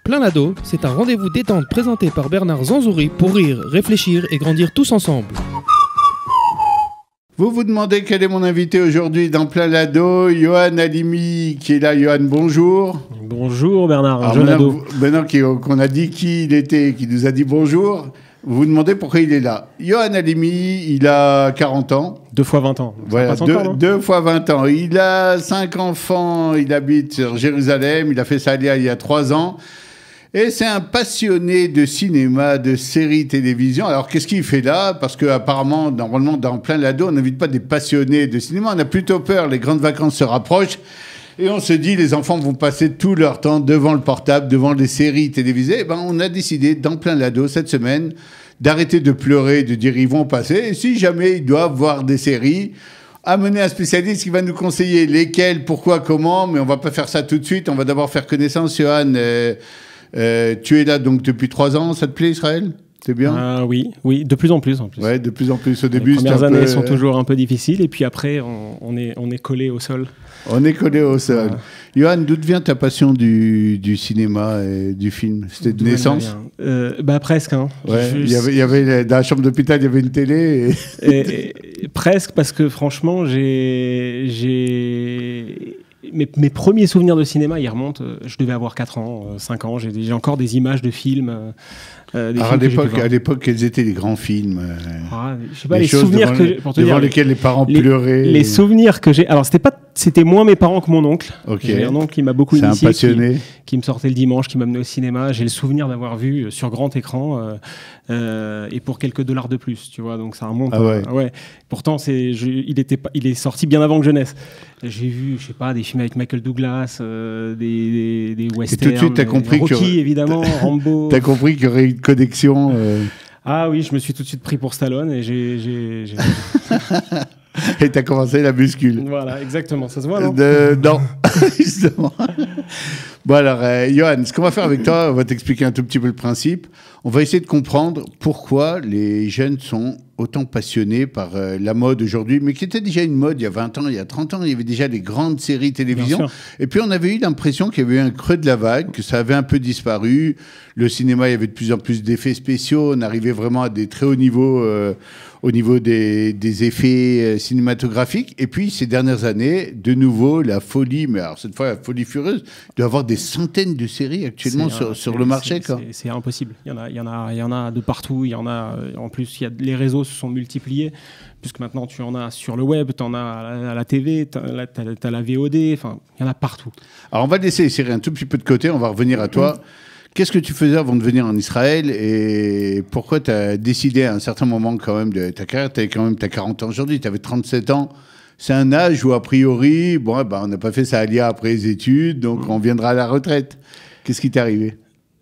Plein l'ado, c'est un rendez-vous détente présenté par Bernard Zanzouri pour rire, réfléchir et grandir tous ensemble. Vous vous demandez quel est mon invité aujourd'hui dans Plein l'ado, Yohann Halimi qui est là. Yohann, bonjour. Bonjour Bernard, Alors jeune ado. Maintenant qu'on a dit qui il était, qui nous a dit bonjour, vous vous demandez pourquoi il est là. Yohann Halimi, il a 40 ans. 2 fois 20 ans. Voilà, deux fois 20 ans. Il a 5 enfants, il habite sur Jérusalem, il a fait ça il y a 3 ans. Et c'est un passionné de cinéma, de séries télévision. Alors, qu'est-ce qu'il fait là? Parce qu'apparemment, normalement, dans Plein l'ado, on n'invite pas des passionnés de cinéma. On a plutôt peur, les grandes vacances se rapprochent. Et on se dit, les enfants vont passer tout leur temps devant le portable, devant les séries télévisées. Et ben, on a décidé, dans Plein l'ado, cette semaine, d'arrêter de pleurer, de dire ils vont passer. Et si jamais ils doivent voir des séries, amener un spécialiste qui va nous conseiller lesquelles, pourquoi, comment. Mais on va pas faire ça tout de suite. On va d'abord faire connaissance, Yohann. Tu es là donc depuis 3 ans, ça te plaît Israël? C'est bien? Oui, de plus en plus. Ouais, de plus en plus. Au début, les premières années sont toujours un peu difficiles et puis après, on est collé au sol. On est collé au sol. Yohann, d'où vient ta passion du cinéma et du film? C'était de naissance? Presque. Hein. Ouais, il y avait dans la chambre d'hôpital, il y avait une télé. Et presque parce que franchement, mes premiers souvenirs de cinéma, ils remontent. Je devais avoir 4 ans, 5 ans. J'ai encore des images de films. Alors à l'époque, quels étaient les grands films? Je sais pas, les souvenirs devant lesquels les parents pleuraient. Les souvenirs que j'ai. Alors, c'était moins mes parents que mon oncle. Okay. J'ai un oncle qui m'a beaucoup initié. C'est un passionné. Qui me sortait le dimanche, qui m'amenait au cinéma. J'ai le souvenir d'avoir vu sur grand écran et pour quelques dollars de plus, tu vois. Donc ça remonte. Ah ouais. Ouais. Pourtant, il est sorti bien avant que je naisse. J'ai vu, je sais pas, des films avec Michael Douglas, des westerns. Et tout de suite, t'as compris Rocky, évidemment, Rambo. T'as compris qu'il y aurait une connexion. Ah oui, je me suis tout de suite pris pour Stallone et j'ai... Et t'as commencé la muscule. Voilà, exactement. Ça se voit, non? Non, justement. Bon alors, Yohann, ce qu'on va faire avec toi, on va t'expliquer un tout petit peu le principe. On va essayer de comprendre pourquoi les jeunes sont autant passionnés par la mode aujourd'hui, mais qui était déjà une mode il y a 20 ans, il y a 30 ans. Il y avait déjà des grandes séries télévision. Et puis, on avait eu l'impression qu'il y avait eu un creux de la vague, que ça avait un peu disparu. Le cinéma, il y avait de plus en plus d'effets spéciaux. On arrivait vraiment à des très hauts niveaux au niveau des effets cinématographiques. Et puis, ces dernières années, de nouveau, la folie, mais alors cette fois, la folie furieuse, il doit y avoir des centaines de séries actuellement sur le marché. C'est impossible. Il y en a de partout. Il y en a, en plus, les réseaux se sont multipliés, puisque maintenant, tu en as sur le web, tu en as à la TV, tu as la VOD, enfin, il y en a partout. Alors, on va laisser les séries un tout petit peu de côté, on va revenir à toi. Qu'est-ce que tu faisais avant de venir en Israël et pourquoi tu as décidé à un certain moment quand même de ta carrière? Tu as 40 ans aujourd'hui, tu avais 37 ans. C'est un âge où, a priori, on n'a pas fait sa alia après les études, donc on viendra à la retraite. Qu'est-ce qui t'est arrivé?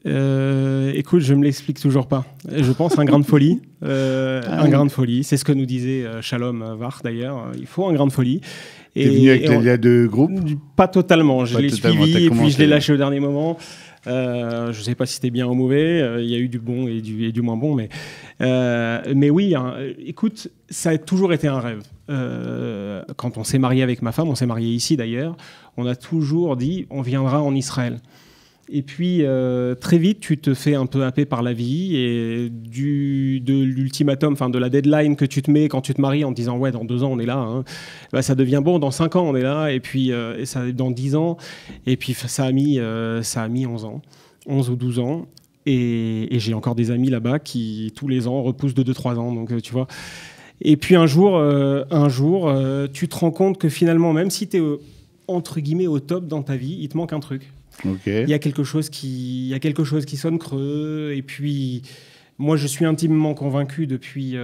Écoute, je me l'explique toujours pas. Je pense un grain de folie. Un grain de folie. C'est ce que nous disait Shalom Var d'ailleurs. Il faut un grain de folie. T'es venu avec l'Alia de groupe? Pas totalement. Je l'ai suivi et puis je l'ai lâché au dernier moment. Je ne sais pas si c'était bien ou mauvais. Il y a eu du bon et du moins bon, mais oui. Écoute, ça a toujours été un rêve. Quand on s'est marié avec ma femme, on s'est marié ici d'ailleurs. On a toujours dit, on viendra en Israël. Et puis, très vite, tu te fais un peu happer par la vie et de l'ultimatum, enfin de la deadline que tu te mets quand tu te maries en te disant « ouais, dans 2 ans, on est là hein. ». Ça devient bon, dans 5 ans, on est là, et puis dans 10 ans. Et puis, ça a mis 11 ans, 11 ou 12 ans. Et j'ai encore des amis là-bas qui, tous les ans, repoussent de 2-3 ans. Donc, tu vois. Et puis, un jour, tu te rends compte que finalement, même si tu es, entre guillemets, au top dans ta vie, il te manque un truc. Okay. Il y a quelque chose qui sonne creux. Et puis, moi, je suis intimement convaincu depuis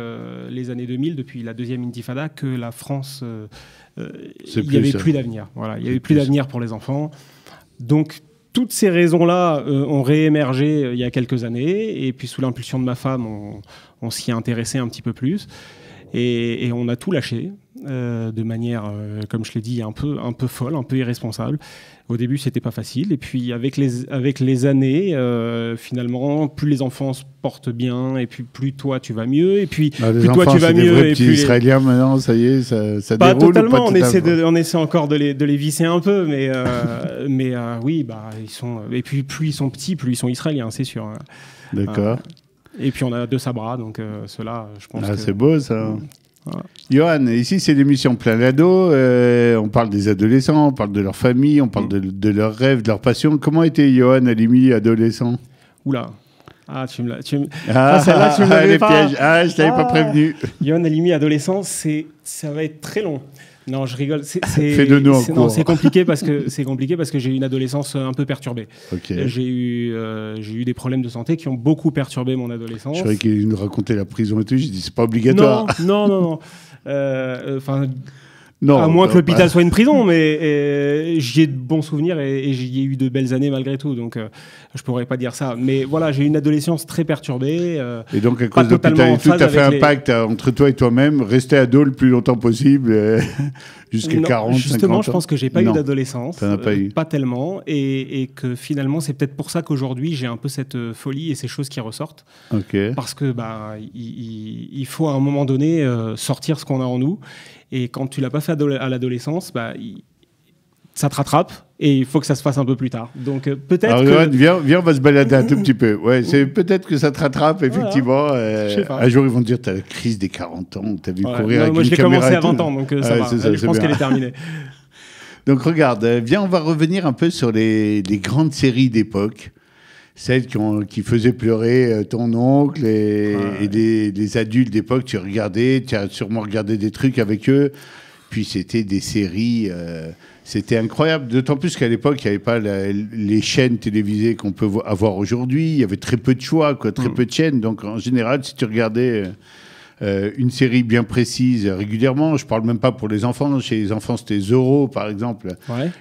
les années 2000, depuis la deuxième intifada, que la France, il n'y avait plus d'avenir. Voilà, il n'y avait plus d'avenir pour les enfants. Donc, toutes ces raisons-là ont réémergé il y a quelques années. Et puis, sous l'impulsion de ma femme, on s'y est intéressé un petit peu plus. Et on a tout lâché de manière, comme je l'ai dit, un peu folle, un peu irresponsable. Au début, c'était pas facile. Et puis, avec les années, finalement, plus les enfants se portent bien, et puis plus toi, tu vas mieux. Et puis, plus toi, tu vas mieux. Et puis les Israéliens, maintenant, ça y est, ça pas déroule. Totalement. On essaie encore de les visser un peu. Mais oui, ils sont... Et puis, plus ils sont petits, plus ils sont israéliens, c'est sûr. D'accord. Et puis, on a 2 sabras. Donc, ceux-là, je pense que... c'est beau, ça. Voilà. Johan, ici c'est l'émission Plein d'Ados, on parle des adolescents, on parle de leur famille, on parle de leurs rêves, de leurs passions. Comment était Johan Halimi adolescent? Oula, celle-là tu me l'avais pas. Pièges. Je t'avais pas prévenu. Johan Halimi adolescent, ça va être très long. Non, je rigole. Fais-le-nous en cours. C'est compliqué parce que j'ai eu une adolescence un peu perturbée. Okay. J'ai eu des problèmes de santé qui ont beaucoup perturbé mon adolescence. Je croyais qu'il nous racontait la prison et tout. J'ai dit c'est pas obligatoire. Non. Non, à moins que l'hôpital soit une prison, mais j'y ai de bons souvenirs et j'y ai eu de belles années malgré tout, donc je pourrais pas dire ça. Mais voilà, j'ai eu une adolescence très perturbée. Et donc à cause de l'hôpital et tout, tu as fait un pacte entre toi et toi-même, rester ado le plus longtemps possible, jusqu'à 40, justement, 50 ans. Je pense que j'ai pas eu d'adolescence, pas tellement, et que finalement c'est peut-être pour ça qu'aujourd'hui j'ai un peu cette folie et ces choses qui ressortent. Okay. Parce que il faut à un moment donné sortir ce qu'on a en nous. Et quand tu l'as pas fait à l'adolescence, ça te rattrape et il faut que ça se fasse un peu plus tard. Donc peut-être que... Viens, on va se balader un tout petit peu. Ouais, c'est peut-être que ça te rattrape, effectivement. Voilà. Un jour, ils vont te dire, tu as la crise des 40 ans, tu as vu courir avec moi, une caméra. Moi, je l'ai commencé à 20 ans, donc ça va. Je pense qu'elle est terminée. Donc regarde, viens, on va revenir un peu sur les grandes séries d'époque. Celles qui faisaient pleurer ton oncle et les adultes d'époque, tu as sûrement regardé des trucs avec eux. Puis c'était des séries, c'était incroyable. D'autant plus qu'à l'époque, il n'y avait pas les chaînes télévisées qu'on peut avoir aujourd'hui. Il y avait très peu de choix, très peu de chaînes. Donc en général, si tu regardais une série bien précise régulièrement, je ne parle même pas pour les enfants. Chez les enfants, c'était Zorro, par exemple.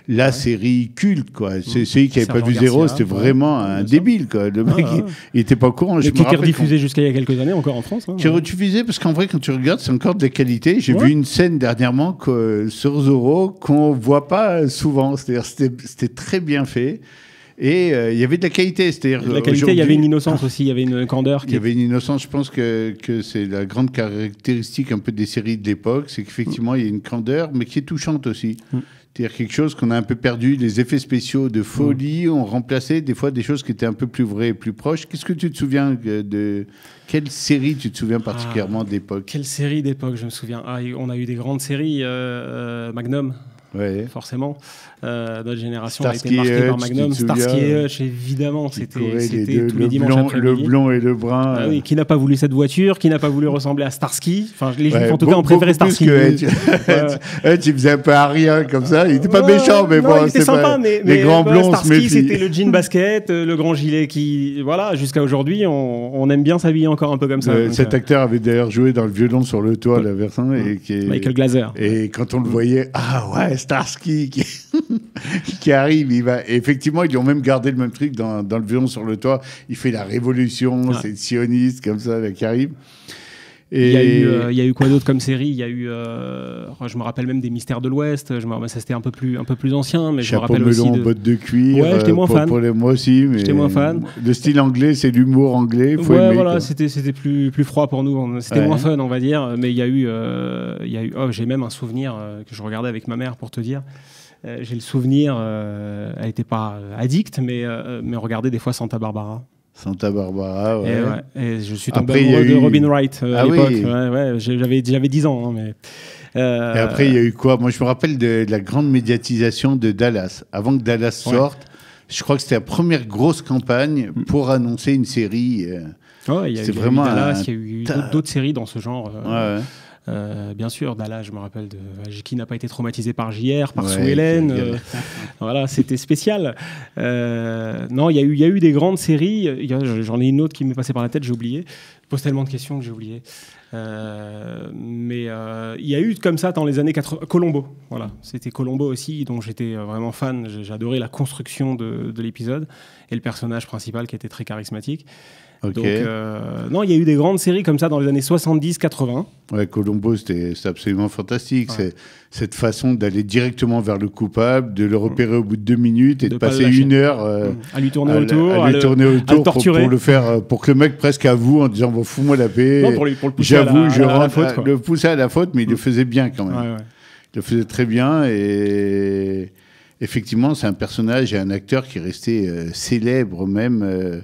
La série culte, quoi. Celui qui n'avait pas vu Zorro, c'était vraiment un débile, quoi. Le mec, il n'était pas au courant. Qui était rediffusé jusqu'à il y a quelques années encore en France. Qui est rediffusé parce qu'en vrai, quand tu regardes, c'est encore de la qualité. J'ai vu une scène dernièrement sur Zorro qu'on ne voit pas souvent. C'est-à-dire, c'était très bien fait. Et il y avait de la qualité, c'est-à-dire la qualité, il y avait une innocence aussi, il y avait une candeur. Il y avait une innocence, je pense que c'est la grande caractéristique un peu des séries de l'époque, c'est qu'effectivement il y a une candeur, mais qui est touchante aussi. C'est-à-dire quelque chose qu'on a un peu perdu, les effets spéciaux de folie ont remplacé des fois des choses qui étaient un peu plus vraies et plus proches. Qu'est-ce que tu te souviens de... Quelle série tu te souviens particulièrement d'époque? Quelle série d'époque, je me souviens. On a eu des grandes séries, Magnum. Ouais. Forcément, notre génération Starsky a été marquée par Magnum. Starsky et Hutch, évidemment, c'était tous les dimanches après-midi. Le blond et le brun. Oui, qui n'a pas voulu cette voiture, qui n'a pas voulu ressembler à Starsky. Enfin, les Juifs, en tout cas, ont préféré Starsky. Hutch, il faisait un peu Arien comme ça. Il n'était pas méchant, mais bon, il était sympa. Mais les grands blonds, Starsky, c'était le jean basket, le grand gilet qui, voilà, jusqu'à aujourd'hui, on aime bien s'habiller encore un peu comme ça. Cet acteur avait d'ailleurs joué dans Le Violon sur le toit, la version, Michael Glaser. Et quand on le voyait, Starsky qui arrive, effectivement, ils ont même gardé le même truc dans Le Violon sur le toit. Il fait la révolution, c'est sioniste comme ça là, qui arrive. Et il y a eu quoi d'autre comme série? Il y a eu, je me rappelle même des Mystères de l'Ouest. Ça c'était un peu plus ancien, mais Chapeau je me rappelle melon, aussi bottes de cuir. Ouais, j'étais moins fan. Moi aussi, mais j'étais moins fan. Le style anglais, c'est l'humour anglais. Faut aimer, voilà, c'était plus froid pour nous. C'était moins fun, on va dire. Mais il y a eu, j'ai même un souvenir que je regardais avec ma mère pour te dire. J'ai le souvenir, elle n'était pas addicte, mais regardait des fois Santa Barbara. Santa Barbara, ouais. Et je suis tombé amoureux de Robin Wright à l'époque. Oui. J'avais 10 ans. Mais, et après, il y a eu quoi? Moi, je me rappelle de la grande médiatisation de Dallas. Avant que Dallas sorte, je crois que c'était la première grosse campagne pour annoncer une série. Il y a eu Dallas, il y a eu d'autres séries dans ce genre. Bien sûr, Dallas, je me rappelle qui n'a pas été traumatisé par JR, par Sue Ellen. Voilà, c'était spécial. Non, il y a eu des grandes séries. J'en ai une autre qui m'est passée par la tête, j'ai oublié. poses tellement de questions que j'ai oublié. Mais il y a eu comme ça dans les années 80, Columbo, voilà, c'était Columbo aussi, dont j'étais vraiment fan, j'adorais la construction de l'épisode et le personnage principal qui était très charismatique. Okay. Donc, non, il y a eu des grandes séries comme ça dans les années 70-80. Ouais, Columbo, c'est absolument fantastique. Ouais. C'est cette façon d'aller directement vers le coupable, de le repérer au bout de 2 minutes et de passer 1 heure à lui tourner autour, à le torturer. Pour le faire, pour que le mec presque avoue en disant bon, fous-moi la paix. Non, pour le pousser j'avoue, je rentre, faute, le pousser à la faute, mais il le faisait bien quand même. Ouais. Il le faisait très bien et effectivement, c'est un personnage et un acteur qui est resté célèbre même.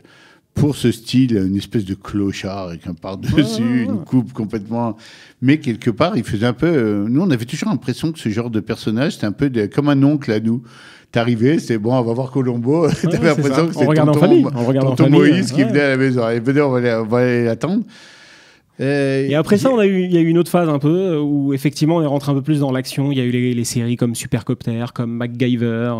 Pour ce style, une espèce de clochard avec un par-dessus, une coupe complètement... Mais quelque part, il faisait un peu... Nous, on avait toujours l'impression que ce genre de personnage, c'était un peu comme un oncle à nous. T'arrivais, c'était bon, on va voir Columbo. T'avais l'impression que c'était tonton Moïse qui venait à la maison. Et venez, on va aller l'attendre. Et après ça, il y a eu une autre phase un peu où effectivement on est rentré un peu plus dans l'action. Il y a eu les séries comme Supercopter, comme MacGyver...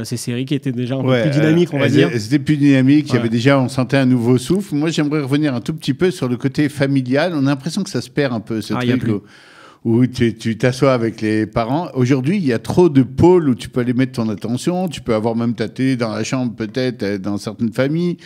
ces séries qui étaient déjà un peu plus dynamiques, on va dire. C'était plus dynamique, il y avait déjà, on sentait un nouveau souffle. Moi, j'aimerais revenir un tout petit peu sur le côté familial. On a l'impression que ça se perd un peu, ce truc où tu t'assois avec les parents. Aujourd'hui, il y a trop de pôles où tu peux aller mettre ton attention. Tu peux avoir même ta télé dans la chambre, peut-être, dans certaines familles.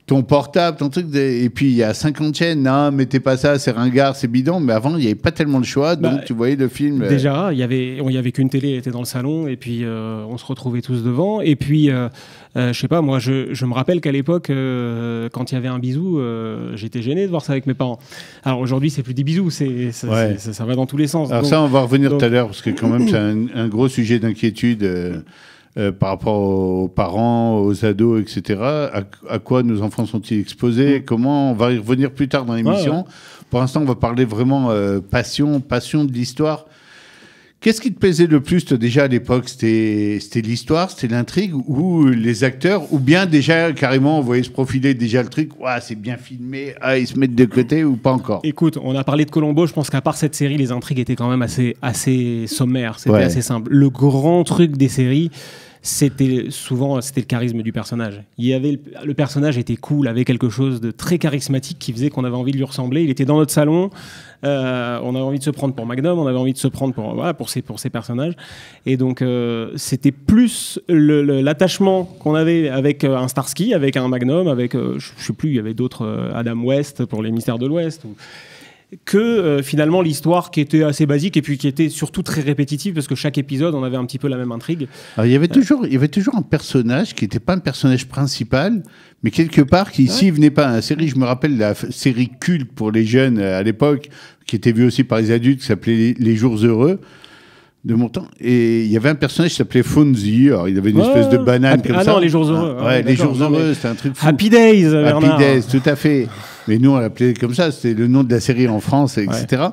Ton portable, ton truc, et puis il y a 50 chaînes, non, mettez pas ça, c'est ringard, c'est bidon, mais avant, il n'y avait pas tellement de choix, donc tu voyais le film... Déjà, il y avait qu'une télé, elle était dans le salon, et puis on se retrouvait tous devant, et puis, je sais pas, moi, je me rappelle qu'à l'époque, quand il y avait un bisou, j'étais gêné de voir ça avec mes parents. Alors aujourd'hui, c'est plus des bisous, ça va dans tous les sens. Alors donc, ça, on va revenir tout à l'heure, parce que quand même, c'est un gros sujet d'inquiétude... par rapport aux parents, aux ados, etc. À quoi nos enfants sont-ils exposés? Comment? On va y revenir plus tard dans l'émission. Pour l'instant, on va parler vraiment passion de l'histoire. Qu'est-ce qui te plaisait le plus, toi, déjà à l'époque? C'était l'histoire, c'était l'intrigue, ou les acteurs, ou bien déjà, carrément, on voyait se profiler déjà le truc, c'est bien filmé, ils se mettent de côté, ou pas encore? Écoute, on a parlé de Columbo, je pense qu'à part cette série, les intrigues étaient quand même assez sommaires, c'était assez simple. Le grand truc des séries... C'était le charisme du personnage. Le personnage était cool, avait quelque chose de très charismatique qui faisait qu'on avait envie de lui ressembler. Il était dans notre salon, on avait envie de se prendre pour Magnum, on avait envie de se prendre pour ces personnages. Et donc, c'était plus l'attachement qu'on avait avec un Starsky, avec un Magnum, avec, je sais plus, il y avait d'autres, Adam West pour les Mystères de l'Ouest, que finalement l'histoire qui était assez basique et puis qui était surtout très répétitive parce que chaque épisode on avait un petit peu la même intrigue. Alors, il y avait toujours un personnage qui n'était pas un personnage principal, mais quelque part qui ici venait pas. La série, je me rappelle la série culte pour les jeunes à l'époque, qui était vue aussi par les adultes, qui s'appelait Les Jours Heureux. De mon temps. Et il y avait un personnage qui s'appelait Fonzie. Alors, il avait une espèce de banane comme ça. Non, Les Jours Heureux. Les Jours Heureux, c'était un truc fou. Happy Days, Bernard. Happy Days, tout à fait. Mais nous, on l'appelait comme ça. C'était le nom de la série en France, etc.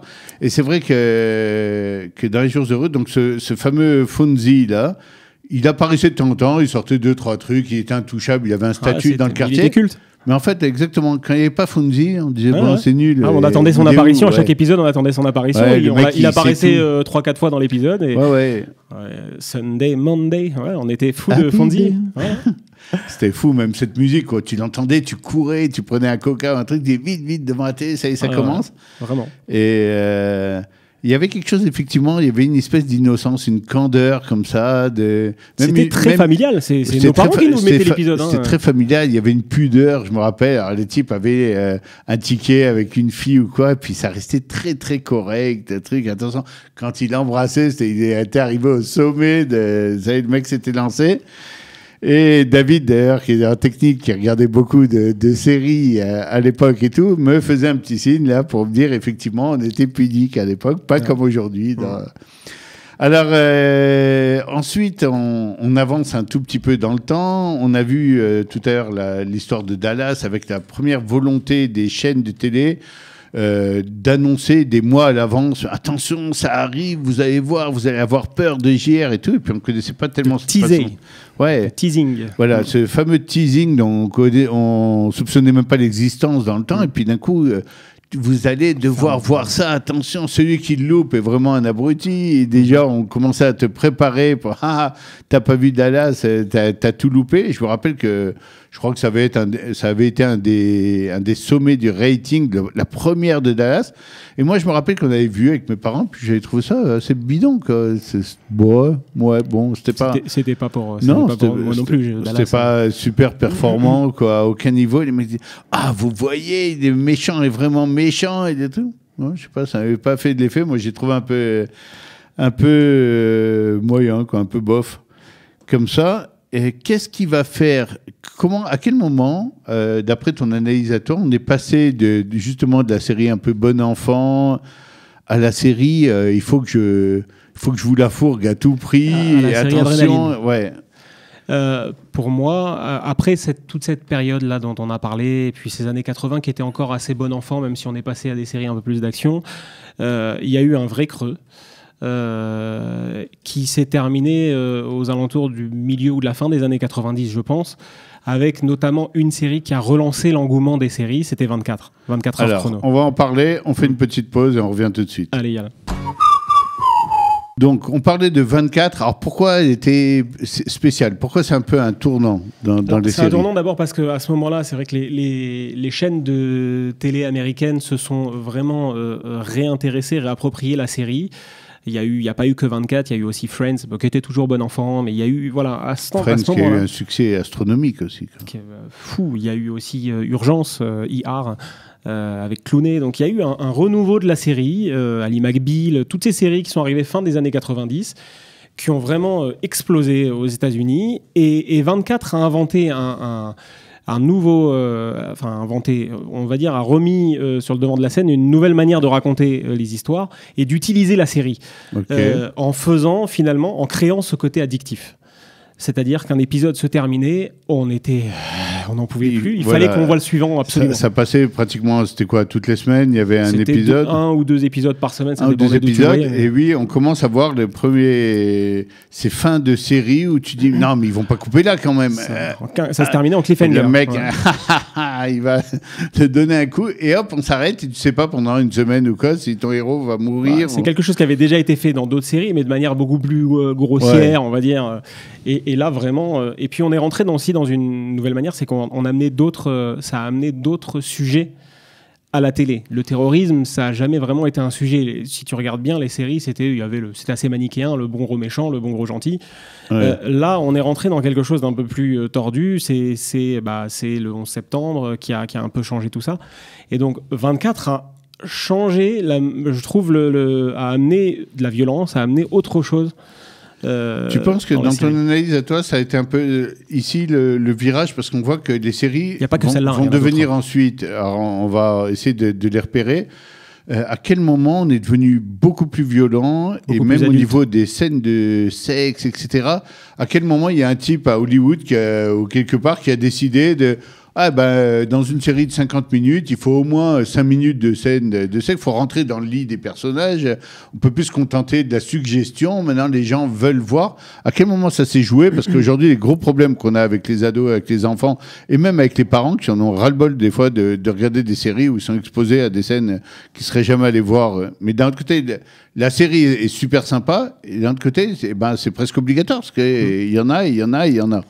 Et c'est vrai que dans Les Jours Heureux, donc ce fameux Fonzie, là, il apparaissait de temps en temps. Il sortait 2-3 trucs. Il était intouchable. Il avait un statut dans le quartier. Il était culte. Mais en fait, exactement, quand il n'y avait pas Fonzie, on disait, c'est nul. On attendait son apparition, à chaque épisode, on attendait son apparition. Il apparaissait 3-4 fois dans l'épisode. Et Sunday, Monday, on était fous de Fonzie. C'était fou, même cette musique, quoi. Tu l'entendais, tu courais, tu prenais un coca, un truc, vite devant la télé, ça commence. Vraiment. Et... il y avait quelque chose, effectivement, il y avait une espèce d'innocence, une candeur comme ça. C'était très familial, c'est nos parents qui nous mettaient l'épisode. C'était très familial, il y avait une pudeur, je me rappelle. Alors, les types avaient un ticket avec une fille ou quoi, et puis ça restait très très correct, un truc. Attention, quand il embrassait, il était arrivé au sommet, vous savez, le mec s'était lancé. Et David, d'ailleurs, qui est en technique, qui regardait beaucoup de séries à l'époque et tout, me faisait un petit signe là pour me dire, effectivement, on était pudique à l'époque, pas comme aujourd'hui. Alors, ensuite, on avance un tout petit peu dans le temps. On a vu tout à l'heure l'histoire de Dallas avec la première volonté des chaînes de télé d'annoncer des mois à l'avance, attention, ça arrive, vous allez voir, vous allez avoir peur de JR et tout, et puis on ne connaissait pas tellement ce teasing. Voilà, ce fameux teasing dont on soupçonnait même pas l'existence dans le temps, et puis d'un coup, vous allez devoir voir ça, attention, celui qui le loupe est vraiment un abruti, et déjà on commençait à te préparer pour, t'as pas vu Dallas, t'as tout loupé. Et je me rappelle que Je crois que ça avait été un des sommets du rating, la première de Dallas. Et moi, je me rappelle qu'on avait vu avec mes parents, puis j'avais trouvé ça assez bidon, quoi. Bon, c'était pas... C'était pas pour... Non, pas pour moi non plus. C'était pas super performant, quoi, à aucun niveau. Les mecs disaient, vous voyez, il est méchant, il est vraiment méchant, et tout. Non, je sais pas, ça n'avait pas fait de l'effet. Moi, j'ai trouvé un peu moyen, quoi, un peu bof. Comme ça. Et qu'est-ce qu'il va faire ? À quel moment, d'après ton analyse à toi, on est passé justement de la série un peu bon enfant à la série il faut que je vous la fourgue à tout prix, et attention, ouais. Pour moi, après toute cette période-là dont on a parlé, et puis ces années 80 qui étaient encore assez bon enfant, même si on est passé à des séries un peu plus d'action, il y a eu un vrai creux. Qui s'est terminé aux alentours du milieu ou de la fin des années 90, je pense, avec notamment une série qui a relancé l'engouement des séries, c'était 24 heures chrono. On va en parler, on fait une petite pause et on revient tout de suite. Allez, Yann. Donc, on parlait de 24. Alors, pourquoi elle était spéciale ? Pourquoi c'est un peu un tournant dans les séries ? C'est un tournant d'abord parce qu'à ce moment-là, c'est vrai que les chaînes de télé américaines se sont vraiment réintéressées, réappropriées la série. Il n'y a pas eu que 24, il y a eu aussi Friends, qui était toujours bon enfant, mais il y a eu, voilà, Friends qui a eu un succès astronomique aussi. Fou, il y a eu aussi Urgence, ER, avec Clooney, donc il y a eu un renouveau de la série, Ali McBeal, toutes ces séries qui sont arrivées fin des années 90, qui ont vraiment explosé aux États-Unis, et 24 a inventé un nouveau, inventé, on va dire, a remis sur le devant de la scène une nouvelle manière de raconter les histoires et d'utiliser la série en créant ce côté addictif. C'est-à-dire qu'un épisode se terminait, on n'en pouvait plus. Il fallait qu'on voit le suivant absolument. Ça passait pratiquement, c'était quoi, toutes les semaines, il y avait un épisode. Un ou deux épisodes par semaine, ça dépendait d'où tu voyais. Et oui, on commence à voir ces fins de série où tu dis non, mais ils vont pas couper là quand même. Ça se terminait en cliffhanger. Le mec, il va te donner un coup et hop, on s'arrête et tu sais pas pendant une semaine ou quoi si ton héros va mourir. C'est quelque chose qui avait déjà été fait dans d'autres séries, mais de manière beaucoup plus grossière, on va dire. Et là, vraiment... et puis, on est rentré aussi dans une nouvelle manière, c'est qu'on a amené ça a amené d'autres sujets à la télé. Le terrorisme, ça n'a jamais vraiment été un sujet. Si tu regardes bien les séries, c'était assez manichéen, le bon gros méchant, le bon gros gentil. Ouais. Là, on est rentré dans quelque chose d'un peu plus tordu. C'est le 11 septembre qui a un peu changé tout ça. Et donc, 24 a changé, je trouve, a amené de la violence, a amené autre chose. Tu penses que dans ton analyse à toi, ça a été un peu ici le virage, parce qu'on voit que les séries vont devenir ensuite, alors on va essayer de les repérer, à quel moment on est devenu beaucoup plus violent, et même au niveau des scènes de sexe, etc. À quel moment il y a un type à Hollywood ou quelque part qui a décidé de... dans une série de 50 minutes, il faut au moins 5 minutes de scène de sexe. Il faut rentrer dans le lit des personnages. On peut plus se contenter de la suggestion. Maintenant, les gens veulent voir. À quel moment ça s'est joué ? Parce qu'aujourd'hui, les gros problèmes qu'on a avec les ados, avec les enfants, et même avec les parents qui en ont ras-le-bol des fois de regarder des séries où ils sont exposés à des scènes qu'ils seraient jamais allés voir. Mais d'un autre côté, la série est super sympa. Et d'un autre côté, c'est presque obligatoire parce qu'il y en a, il y en a, il y en a.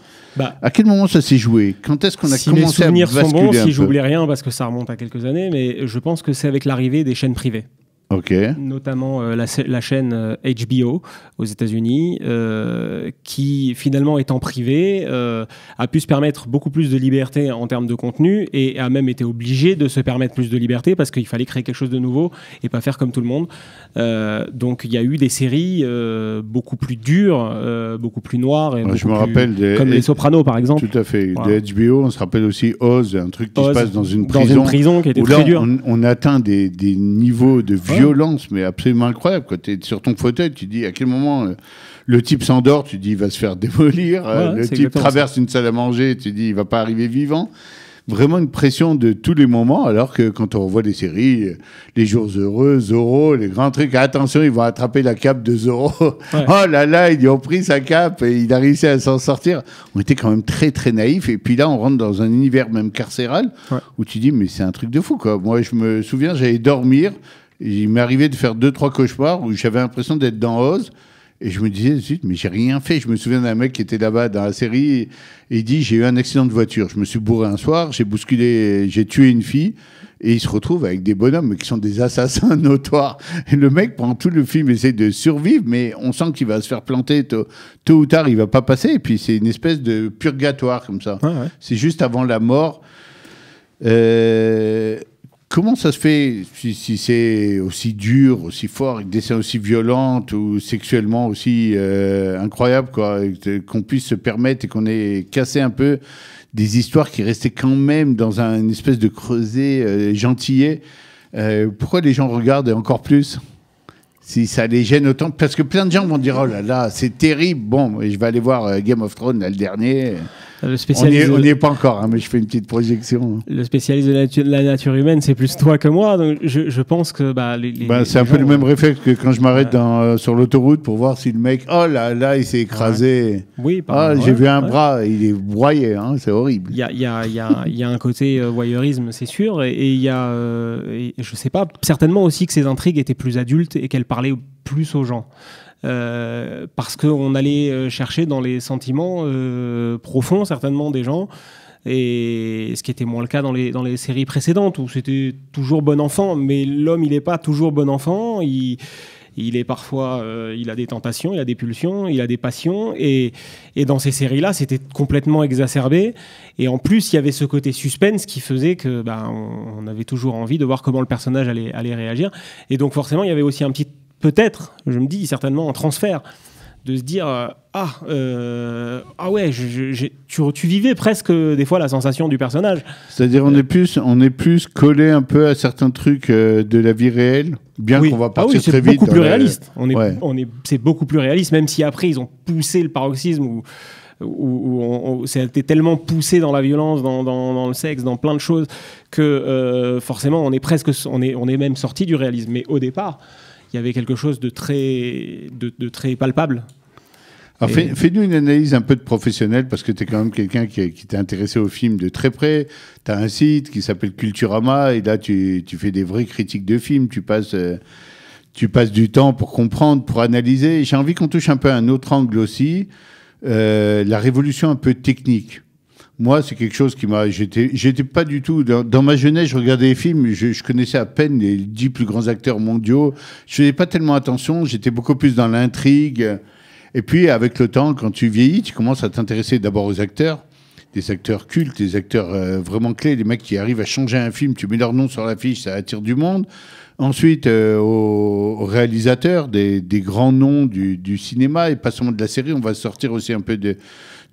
À quel moment ça s'est joué ? Quand est-ce qu'on a commencé à basculer un peu ? Si mes souvenirs sont bons, si j'oublie rien, parce que ça remonte à quelques années, mais je pense que c'est avec l'arrivée des chaînes privées. Notamment la chaîne HBO aux États-Unis, qui finalement étant privée, a pu se permettre beaucoup plus de liberté en termes de contenu et a même été obligée de se permettre plus de liberté parce qu'il fallait créer quelque chose de nouveau et pas faire comme tout le monde. Donc il y a eu des séries beaucoup plus dures, beaucoup plus noires, et je me rappelle comme Les Sopranos par exemple. Tout à fait. Voilà. De HBO, on se rappelle aussi Oz, un truc qui se passe dans une prison. Dans une prison qui était très dure. On atteint des niveaux de violence, mais absolument incroyable. Quand tu es sur ton fauteuil, tu dis à quel moment le type s'endort, tu dis il va se faire démolir. Le type traverse une salle à manger, tu dis il va pas arriver vivant. Vraiment une pression de tous les moments, alors que quand on revoit des séries, Les Jours Heureux, Zorro, les grands trucs, attention, ils vont attraper la cape de Zorro. Ouais. Oh là là, ils ont pris sa cape et il a réussi à s'en sortir. On était quand même très très naïfs. Et puis là, on rentre dans un univers même carcéral où tu dis mais c'est un truc de fou, quoi. Moi, je me souviens, j'allais dormir. Il m'est arrivé de faire 2-3 cauchemars où j'avais l'impression d'être dans Oz. Et je me disais, zut, mais j'ai rien fait. Je me souviens d'un mec qui était là-bas dans la série et il dit, j'ai eu un accident de voiture. Je me suis bourré un soir, j'ai tué une fille. Et il se retrouve avec des bonhommes qui sont des assassins notoires. Et le mec, pendant tout le film, essaie de survivre, mais on sent qu'il va se faire planter tôt ou tard, il va pas passer. Et puis c'est une espèce de purgatoire comme ça. C'est juste avant la mort. Comment ça se fait, si c'est aussi dur, aussi fort, avec des scènes aussi violentes ou sexuellement aussi incroyables, quoi, qu'on puisse se permettre et qu'on ait cassé un peu des histoires qui restaient quand même dans une espèce de creuset gentillet. Pourquoi les gens regardent encore plus ? Si ça les gêne autant, parce que plein de gens vont dire oh là là, c'est terrible. Bon, je vais aller voir Game of Thrones, là, le dernier. On n'y est pas encore, hein, mais je fais une petite projection. Le spécialiste de la nature humaine, c'est plus toi que moi. Donc je pense que c'est un peu le même réflexe que quand je m'arrête sur l'autoroute pour voir si le mec, oh là là, il s'est écrasé. Oui, j'ai vu un bras, il est broyé, hein, c'est horrible. Il y a un côté voyeurisme, c'est sûr, et il y a, je sais pas, certainement aussi que ces intrigues étaient plus adultes et qu'elles parlaient plus aux gens. Parce qu'on allait chercher dans les sentiments profonds certainement des gens, et ce qui était moins le cas dans les séries précédentes où c'était toujours bon enfant, mais l'homme il n'est pas toujours bon enfant, il est parfois il a des tentations, il a des pulsions, il a des passions, et dans ces séries là c'était complètement exacerbé, et en plus il y avait ce côté suspense qui faisait que on avait toujours envie de voir comment le personnage allait réagir, et donc forcément il y avait aussi un petit, peut-être, je me dis certainement, un transfert, de se dire ouais, tu vivais presque des fois la sensation du personnage. C'est-à-dire on est plus collé un peu à certains trucs de la vie réelle, bien qu'on va partir très vite. C'est beaucoup plus réaliste. C'est beaucoup plus réaliste, même si après ils ont poussé le paroxysme où c'était tellement poussé dans la violence, dans le sexe, dans plein de choses que forcément on est même sorti du réalisme. Mais au départ, il y avait quelque chose de très palpable. Alors fais-nous une analyse un peu de professionnel, parce que tu es quand même quelqu'un qui t'est intéressé au film de très près. Tu as un site qui s'appelle Culturama, et là tu fais des vraies critiques de films, tu passes du temps pour comprendre, pour analyser. J'ai envie qu'on touche un peu à un autre angle aussi, la révolution un peu technique. Moi, c'est quelque chose qui m'a... J'étais pas du tout... Dans ma jeunesse, je regardais les films, je connaissais à peine les 10 plus grands acteurs mondiaux. Je faisais pas tellement attention, j'étais beaucoup plus dans l'intrigue. Et puis, avec le temps, quand tu vieillis, tu commences à t'intéresser d'abord aux acteurs, des acteurs cultes, des acteurs vraiment clés, les mecs qui arrivent à changer un film, tu mets leur nom sur l'affiche, ça attire du monde. Ensuite, aux réalisateurs, des grands noms du cinéma, et pas seulement de la série, on va sortir aussi un peu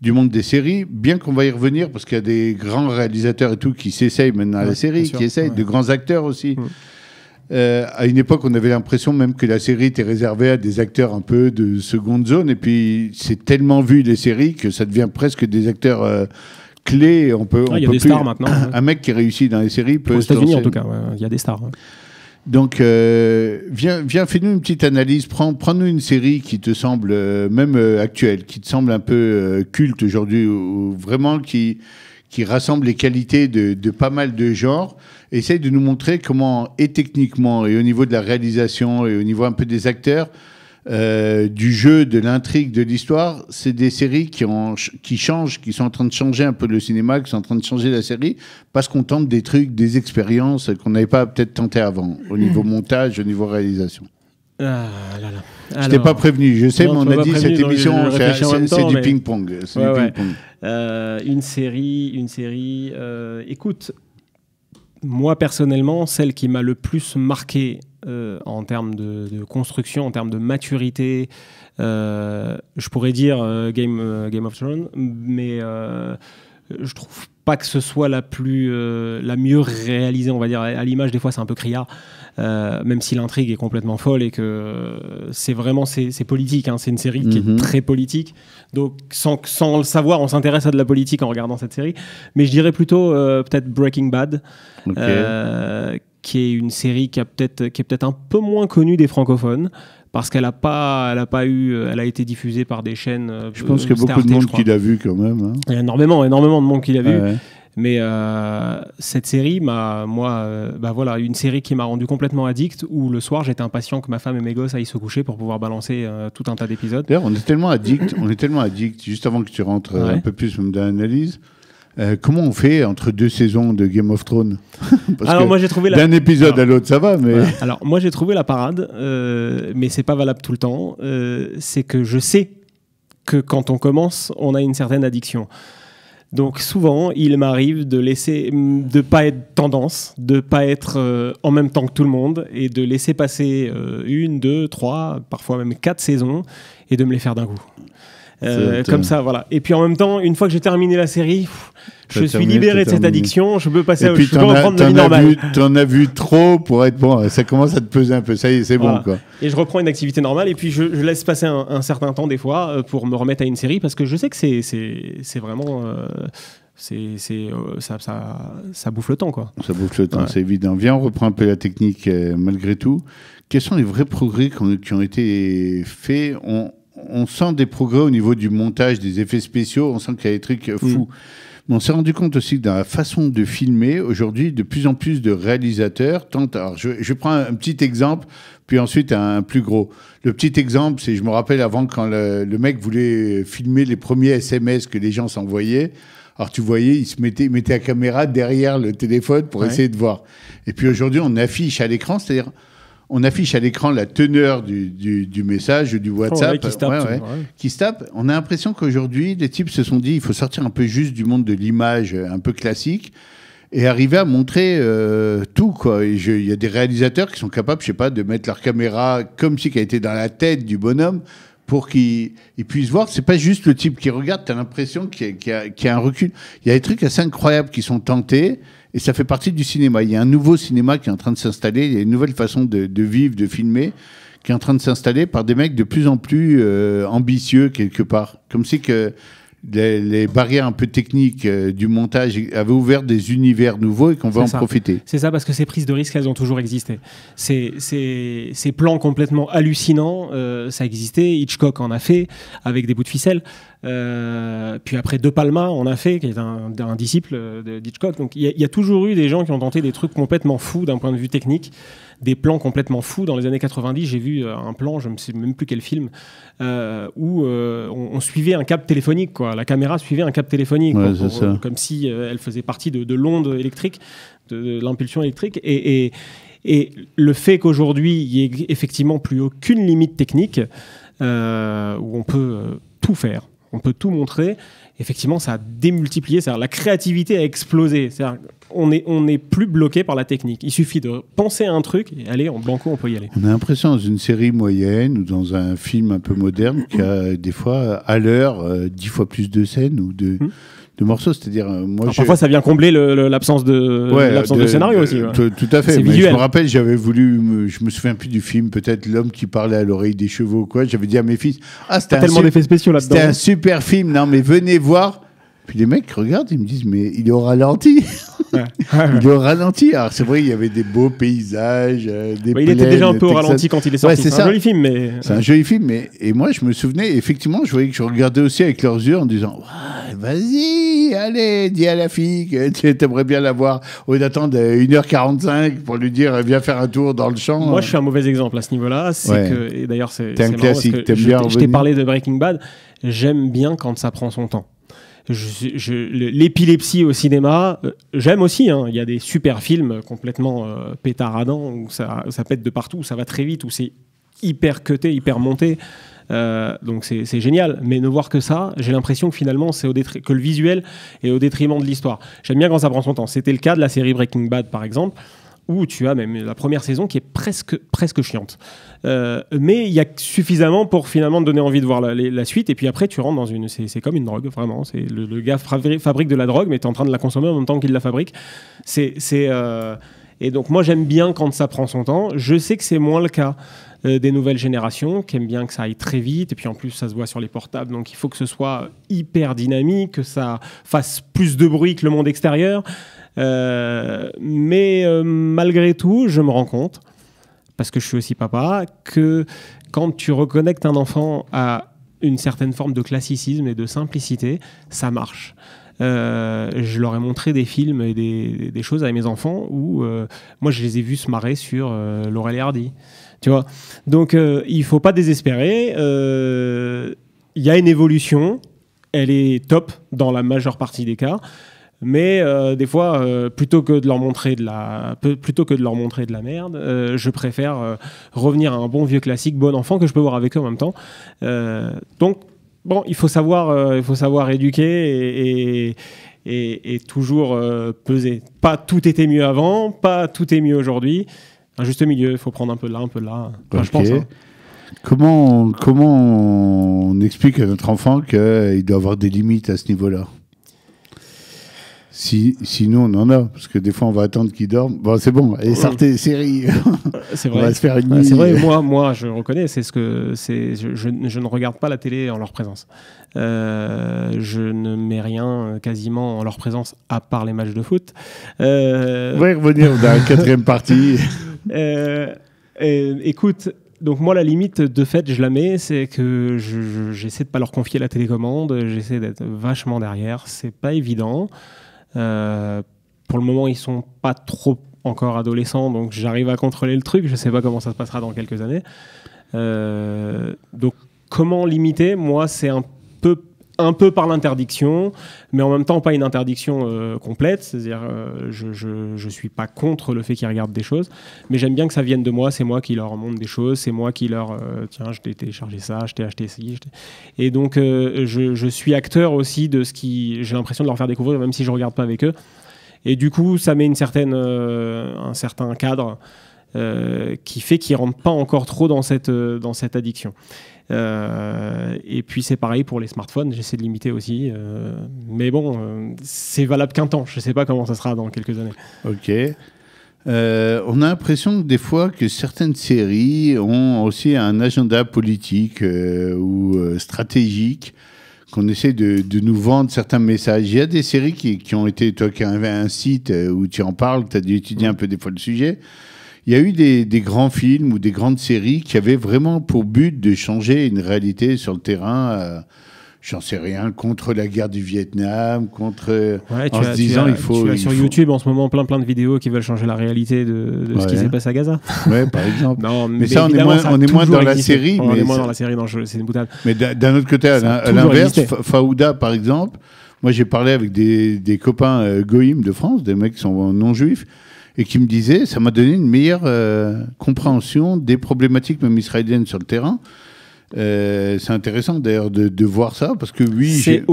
du monde des séries, bien qu'on va y revenir, parce qu'il y a des grands réalisateurs et tout qui s'essayent maintenant à la série, qui essayent, de grands acteurs aussi. À une époque, on avait l'impression même que la série était réservée à des acteurs un peu de seconde zone, et puis c'est tellement vu les séries que ça devient presque des acteurs clés. Il y a des stars maintenant. Un mec qui réussit dans les séries peut... Aux États-Unis en tout cas, il y a des stars. Donc, viens, fais-nous une petite analyse. Prends-nous une série qui te semble, même actuelle, qui te semble un peu culte aujourd'hui, ou vraiment qui rassemble les qualités de pas mal de genres. Essaye de nous montrer comment, et techniquement, et au niveau de la réalisation, et au niveau un peu des acteurs, du jeu, de l'intrigue, de l'histoire, c'est des séries qui changent, qui sont en train de changer un peu le cinéma, qui sont en train de changer la série, parce qu'on tente des trucs, des expériences qu'on n'avait pas peut-être tenté avant, au niveau montage, au niveau réalisation. Je t'ai pas prévenu, je sais, mais on a dit cette émission, c'est du ping-pong. Une série, écoute, moi personnellement, celle qui m'a le plus marqué en termes de construction, en termes de maturité, je pourrais dire Game of Thrones, mais je trouve pas que ce soit la mieux réalisée, on va dire. À l'image, des fois, c'est un peu criard, même si l'intrigue est complètement folle et que c'est politique. Hein, c'est une série qui est très politique. Donc, sans le savoir, on s'intéresse à de la politique en regardant cette série. Mais je dirais plutôt peut-être Breaking Bad, qui est une série qui est peut-être un peu moins connue des francophones, parce qu'elle a été diffusée par des chaînes. Je pense qu'il y a beaucoup de monde qui l'a vu quand même. Hein. Il y a énormément de monde qui l'a vu. Mais cette série une série qui m'a rendu complètement addict, où le soir j'étais impatient que ma femme et mes gosses aillent se coucher pour pouvoir balancer tout un tas d'épisodes. D'ailleurs, on est tellement addict, juste avant que tu rentres un peu plus dans l'analyse. Comment on fait entre 2 saisons de Game of Thrones? Alors moi j'ai trouvé d'un épisode à l'autre, ça va, mais alors moi j'ai trouvé la parade, mais c'est pas valable tout le temps. C'est que je sais que quand on commence, on a une certaine addiction. Donc souvent, il m'arrive de pas être tendance, de pas être en même temps que tout le monde, et de laisser passer 1, 2, 3, parfois même 4 saisons, et de me les faire d'un coup. Comme ça, voilà. Et puis en même temps, une fois que j'ai terminé la série, je suis libéré de cette addiction, je peux passer à autre chose, je peux reprendre ma vie normale. T'en as vu trop pour être bon, ça commence à te peser un peu, ça y est, c'est bon, quoi. Et je reprends une activité normale, et puis je laisse passer un certain temps des fois pour me remettre à une série, parce que je sais que c'est vraiment... ça bouffe le temps, quoi. Ça bouffe le temps, c'est évident. Viens, on reprend un peu la technique malgré tout. Quels sont les vrais progrès qui ont été faits? On sent des progrès au niveau du montage, des effets spéciaux, on sent qu'il y a des trucs fous. Mais on s'est rendu compte aussi que dans la façon de filmer, aujourd'hui, de plus en plus de réalisateurs tentent... Alors, je prends un petit exemple, puis ensuite un plus gros. Le petit exemple, c'est, je me rappelle avant, quand le mec voulait filmer les premiers SMS que les gens s'envoyaient, alors tu voyais, il mettait la caméra derrière le téléphone pour essayer de voir. Et puis aujourd'hui, on affiche à l'écran, c'est-à-dire... On affiche à l'écran la teneur du message, du WhatsApp, qui se tape. On a l'impression qu'aujourd'hui, les types se sont dit il faut sortir un peu juste du monde de l'image, un peu classique, et arriver à montrer tout, quoi. Il y a des réalisateurs qui sont capables, je sais pas, de mettre leur caméra comme si qu'elle était dans la tête du bonhomme pour qu'ils puissent voir. C'est pas juste le type qui regarde, tu as l'impression qu'il y a un recul. Il y a des trucs assez incroyables qui sont tentés. Et ça fait partie du cinéma. Il y a un nouveau cinéma qui est en train de s'installer. Il y a une nouvelle façon de vivre, de filmer, qui est en train de s'installer par des mecs de plus en plus ambitieux, quelque part. Comme si que les barrières un peu techniques du montage avaient ouvert des univers nouveaux et qu'on va en profiter. C'est ça, parce que ces prises de risques, elles ont toujours existé. Ces plans complètement hallucinants, ça existait. Hitchcock en a fait avec des bouts de ficelle. Puis après De Palma en a fait, qui est un disciple d'Hitchcock. Donc il y a toujours eu des gens qui ont tenté des trucs complètement fous d'un point de vue technique, des plans complètement fous. Dans les années 90, j'ai vu un plan, je ne sais même plus quel film, où on suivait un câble téléphonique, quoi. La caméra suivait un câble téléphonique, comme si elle faisait partie de l'onde électrique, de l'impulsion électrique. Et le fait qu'aujourd'hui, il n'y ait effectivement plus aucune limite technique, où on peut tout faire, on peut tout montrer, effectivement, ça a démultiplié, c'est-à-dire la créativité a explosé. C'est-à-dire on n'est plus bloqué par la technique. Il suffit de penser à un truc et allez, en banco, on peut y aller. On a l'impression dans une série moyenne ou dans un film un peu moderne qu'il y a des fois, à l'heure, 10 fois plus de scènes ou de morceaux, c'est-à-dire parfois ça vient combler l'absence de scénario aussi. Tout à fait. Mais je me rappelle, j'avais voulu, je me souviens plus du film, peut-être L'homme qui parlait à l'oreille des chevaux, quoi. J'avais dit à mes fils, c'était tellement d'effets spéciaux là-dedans. C'était un super film. Non, mais venez voir. Puis les mecs regardent, ils me disent, mais il est au ralenti. Il est au ralenti. Alors c'est vrai, il y avait des beaux paysages, des plaines, il était déjà un peu au ralenti quand il est sorti. C'est un joli film, mais... C'est un joli film, et moi je me souvenais, effectivement, je voyais que je regardais aussi avec leurs yeux en disant, vas-y, allez, dis à la fille que tu aimerais bien la voir, au lieu d'attendre 1h45 pour lui dire, viens faire un tour dans le champ. Moi, je suis un mauvais exemple à ce niveau-là. Et d'ailleurs, c'est un classique. T'aimes bien je t'ai parlé de Breaking Bad. J'aime bien quand ça prend son temps. L'épilepsie au cinéma, j'aime aussi. Il y a des super films complètement pétaradants où ça pète de partout, où ça va très vite, où c'est hyper cuté, hyper monté. Donc c'est génial. Mais ne voir que ça, j'ai l'impression que finalement, que le visuel est au détriment de l'histoire. J'aime bien quand ça prend son temps. C'était le cas de la série Breaking Bad, par exemple, où tu as même la première saison qui est presque chiante. Mais il y a suffisamment pour finalement te donner envie de voir la suite, et puis après tu rentres dans c'est comme une drogue, vraiment. C'est le gars fabrique de la drogue, mais tu es en train de la consommer en même temps qu'il la fabrique. Et donc moi j'aime bien quand ça prend son temps. Je sais que c'est moins le cas des nouvelles générations, qui aiment bien que ça aille très vite, et puis en plus ça se voit sur les portables, donc il faut que ce soit hyper dynamique, que ça fasse plus de bruit que le monde extérieur. Mais malgré tout, je me rends compte, parce que je suis aussi papa, que quand tu reconnectes un enfant à une certaine forme de classicisme et de simplicité, ça marche. je leur ai montré des films et des choses à mes enfants où moi je les ai vus se marrer sur Laurel et Hardy. Tu vois, donc il faut pas désespérer. Il y a une évolution, elle est top dans la majeure partie des cas, mais des fois, plutôt que de leur montrer de la merde, je préfère revenir à un bon vieux classique, bon enfant que je peux voir avec eux en même temps. Donc bon, il faut savoir éduquer et toujours peser. Pas tout était mieux avant, pas tout est mieux aujourd'hui. Un juste milieu, il faut prendre un peu de là, un peu de là. Enfin, je pense. Hein. Comment on explique à notre enfant qu'il doit avoir des limites à ce niveau-là ? Sinon, on en a, parce que des fois, on va attendre qu'il dorme. Bon, c'est bon, allez, sortez les séries. C'est vrai. On va se faire une nuit. C'est vrai, moi, je reconnais, je ne regarde pas la télé en leur présence. Je ne mets rien quasiment en leur présence, à part les matchs de foot. On va y revenir dans la 4e partie. Écoute, donc moi la limite de fait je la mets, c'est que j'essaie de pas leur confier la télécommande, j'essaie d'être vachement derrière, c'est pas évident. Pour le moment ils sont pas trop encore adolescents, donc j'arrive à contrôler le truc, je sais pas comment ça se passera dans quelques années. Donc comment limiter ? Moi c'est un peu par l'interdiction, mais en même temps pas une interdiction complète, c'est-à-dire je suis pas contre le fait qu'ils regardent des choses, mais j'aime bien que ça vienne de moi, c'est moi qui leur montre des choses, c'est moi qui leur tiens, je t'ai téléchargé ça, je t'ai acheté ci, et donc je suis acteur aussi de ce qui j'ai l'impression de leur faire découvrir, même si je regarde pas avec eux, et du coup ça met un certain cadre qui fait qu'ils rentrent pas encore trop dans cette addiction. Et puis c'est pareil pour les smartphones, j'essaie de limiter aussi, mais bon, c'est valable qu'un temps, je sais pas comment ça sera dans quelques années. Ok. On a l'impression que des fois que certaines séries ont aussi un agenda politique ou stratégique, qu'on essaie de nous vendre certains messages. Il y a des séries qui ont été, toi qui avais un site où tu en parles, tu as dû étudier un peu des fois le sujet. Il y a eu des grands films ou des grandes séries qui avaient vraiment pour but de changer une réalité sur le terrain, j'en sais rien, contre la guerre du Vietnam, contre... en se disant, il faut... Tu as sur YouTube en ce moment plein de vidéos qui veulent changer la réalité de ce qui s'est passé à Gaza. Ouais, par exemple. Non, mais ça, on est moins dans la série. On est moins dans la série, c'est une boutade. Mais d'un autre côté, à l'inverse, Fauda, par exemple, moi j'ai parlé avec des copains goïms de France, des mecs qui sont non-juifs, et qui me disaient, ça m'a donné une meilleure compréhension des problématiques même israéliennes sur le terrain. C'est intéressant d'ailleurs de voir ça, parce que oui... C'est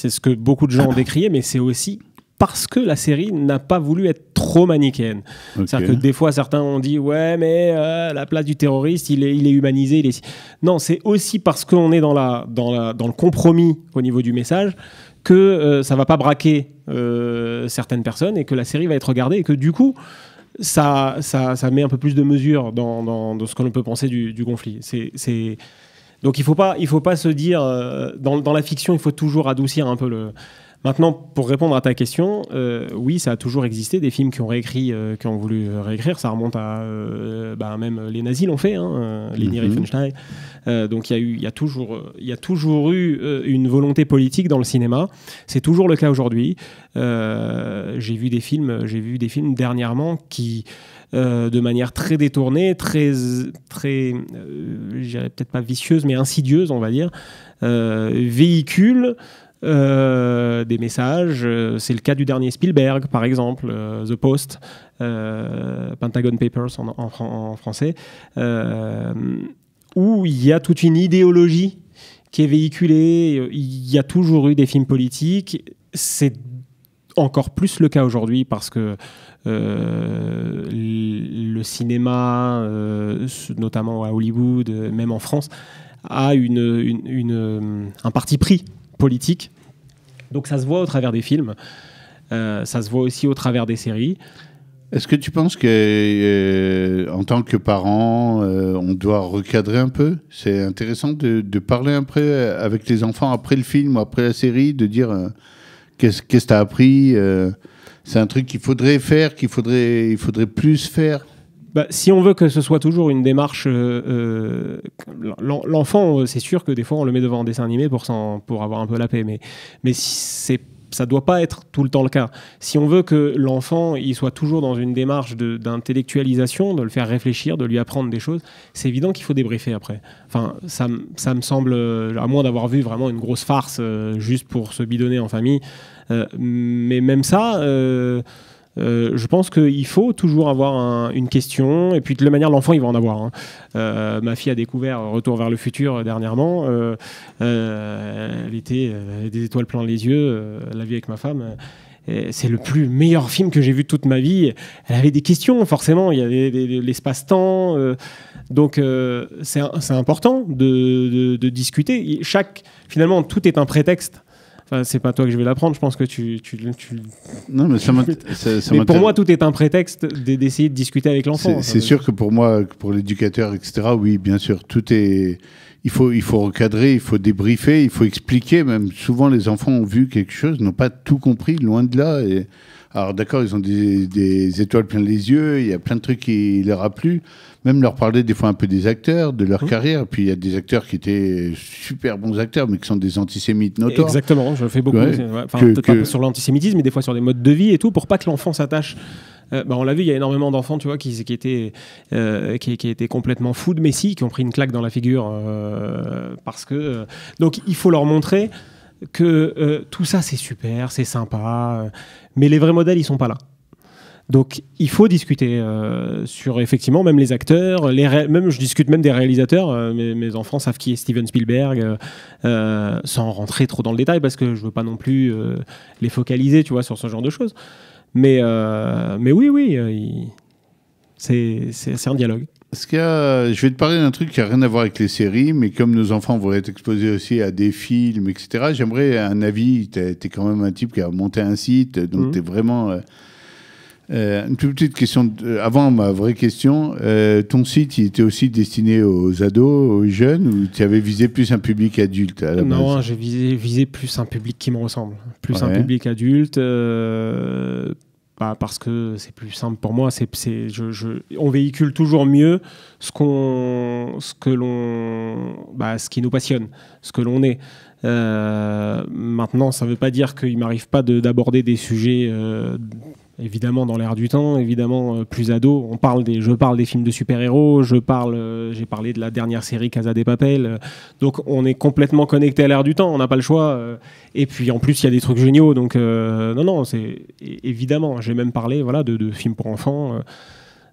ce que beaucoup de gens ont décrié, mais c'est aussi parce que la série n'a pas voulu être trop manichéenne. Okay. C'est-à-dire que des fois, certains ont dit « Ouais, mais la place du terroriste, il est humanisé. » Non, c'est aussi parce qu'on est dans le compromis au niveau du message que ça ne va pas braquer certaines personnes et que la série va être regardée et que du coup, ça met un peu plus de mesure dans ce qu'on peut penser du conflit. Donc il faut pas se dire... dans la fiction, il faut toujours adoucir un peu le... Maintenant, pour répondre à ta question, oui, ça a toujours existé, des films qui ont voulu réécrire. Ça remonte à... même les nazis l'ont fait, Leni Riefenstahl. Donc il y a toujours eu une volonté politique dans le cinéma. C'est toujours le cas aujourd'hui. J'ai vu des films dernièrement qui... de manière très détournée, très je dirais peut-être pas vicieuse, mais insidieuse, on va dire, véhicule des messages. C'est le cas du dernier Spielberg, par exemple, The Post, Pentagon Papers en français, où il y a toute une idéologie qui est véhiculée. Il y a toujours eu des films politiques. C'est encore plus le cas aujourd'hui parce que le cinéma, notamment à Hollywood, même en France, a un parti pris politique. Donc ça se voit au travers des films, ça se voit aussi au travers des séries. Est-ce que tu penses que, en tant que parent, on doit recadrer un peu ? C'est intéressant de parler un peu avec les enfants après le film ou après la série, de dire qu'est-ce que tu as appris ? C'est un truc qu'il faudrait faire, il faudrait plus faire. Si on veut que ce soit toujours une démarche, l'enfant, c'est sûr que des fois on le met devant un dessin animé pour avoir un peu la paix, mais c'est ça doit pas être tout le temps le cas. Si on veut que l'enfant il soit toujours dans une démarche d'intellectualisation, de le faire réfléchir, de lui apprendre des choses, c'est évident qu'il faut débriefer après. Enfin, ça me semble, à moins d'avoir vu vraiment une grosse farce juste pour se bidonner en famille, mais même ça... je pense qu'il faut toujours avoir une question, et puis de la manière l'enfant il va en avoir. Hein. Ma fille a découvert Retour vers le futur dernièrement. Elle était des étoiles plein les yeux. Elle l'a vu avec ma femme. C'est le meilleur film que j'ai vu de toute ma vie. Elle avait des questions, forcément. Il y avait l'espace-temps. Donc c'est important de discuter. Finalement, tout est un prétexte. Enfin, c'est pas toi que je vais l'apprendre, je pense que tu... Non, mais mais pour moi, tout est un prétexte d'essayer de discuter avec l'enfant. C'est sûr que pour moi, pour l'éducateur, etc., oui, bien sûr, tout est... Il faut recadrer, il faut débriefer, il faut expliquer. Même souvent, les enfants ont vu quelque chose, n'ont pas tout compris, loin de là. Alors d'accord, ils ont des étoiles plein les yeux, il y a plein de trucs qui leur a plu. Même leur parler des fois un peu des acteurs, de leur carrière. Puis il y a des acteurs qui étaient super bons acteurs, mais qui sont des antisémites notoires. Exactement, je fais beaucoup. Peut-être pas sur l'antisémitisme, mais des fois sur des modes de vie et tout, pour pas que l'enfant s'attache. On l'a vu, il y a énormément d'enfants, tu vois, qui étaient complètement fous de Messi, qui ont pris une claque dans la figure parce que. Donc il faut leur montrer que tout ça c'est super, c'est sympa, mais les vrais modèles ils sont pas là. Donc il faut discuter sur effectivement même les acteurs, même je discute même des réalisateurs. Mes enfants savent qui est Steven Spielberg, sans rentrer trop dans le détail parce que je veux pas non plus les focaliser, tu vois, sur ce genre de choses. Mais oui, c'est un dialogue. Je vais te parler d'un truc qui n'a rien à voir avec les séries, mais comme nos enfants vont être exposés aussi à des films, etc., j'aimerais un avis. Tu es quand même un type qui a monté un site, donc tu es vraiment... une toute petite question, avant ma vraie question, ton site il était aussi destiné aux ados, aux jeunes, ou tu avais visé plus un public adulte à la base? Non, j'ai visé plus un public qui me ressemble, un public adulte, parce que c'est plus simple pour moi. On véhicule toujours mieux ce qui nous passionne, ce que l'on est. Maintenant, ça ne veut pas dire qu'il ne m'arrive pas d'aborder des sujets évidemment dans l'air du temps, évidemment plus ado. Je parle des films de super-héros, j'ai parlé de la dernière série Casa de Papel. Donc on est complètement connecté à l'air du temps, on n'a pas le choix. Et puis en plus il y a des trucs géniaux, donc non, c'est évidemment. J'ai même parlé de films pour enfants.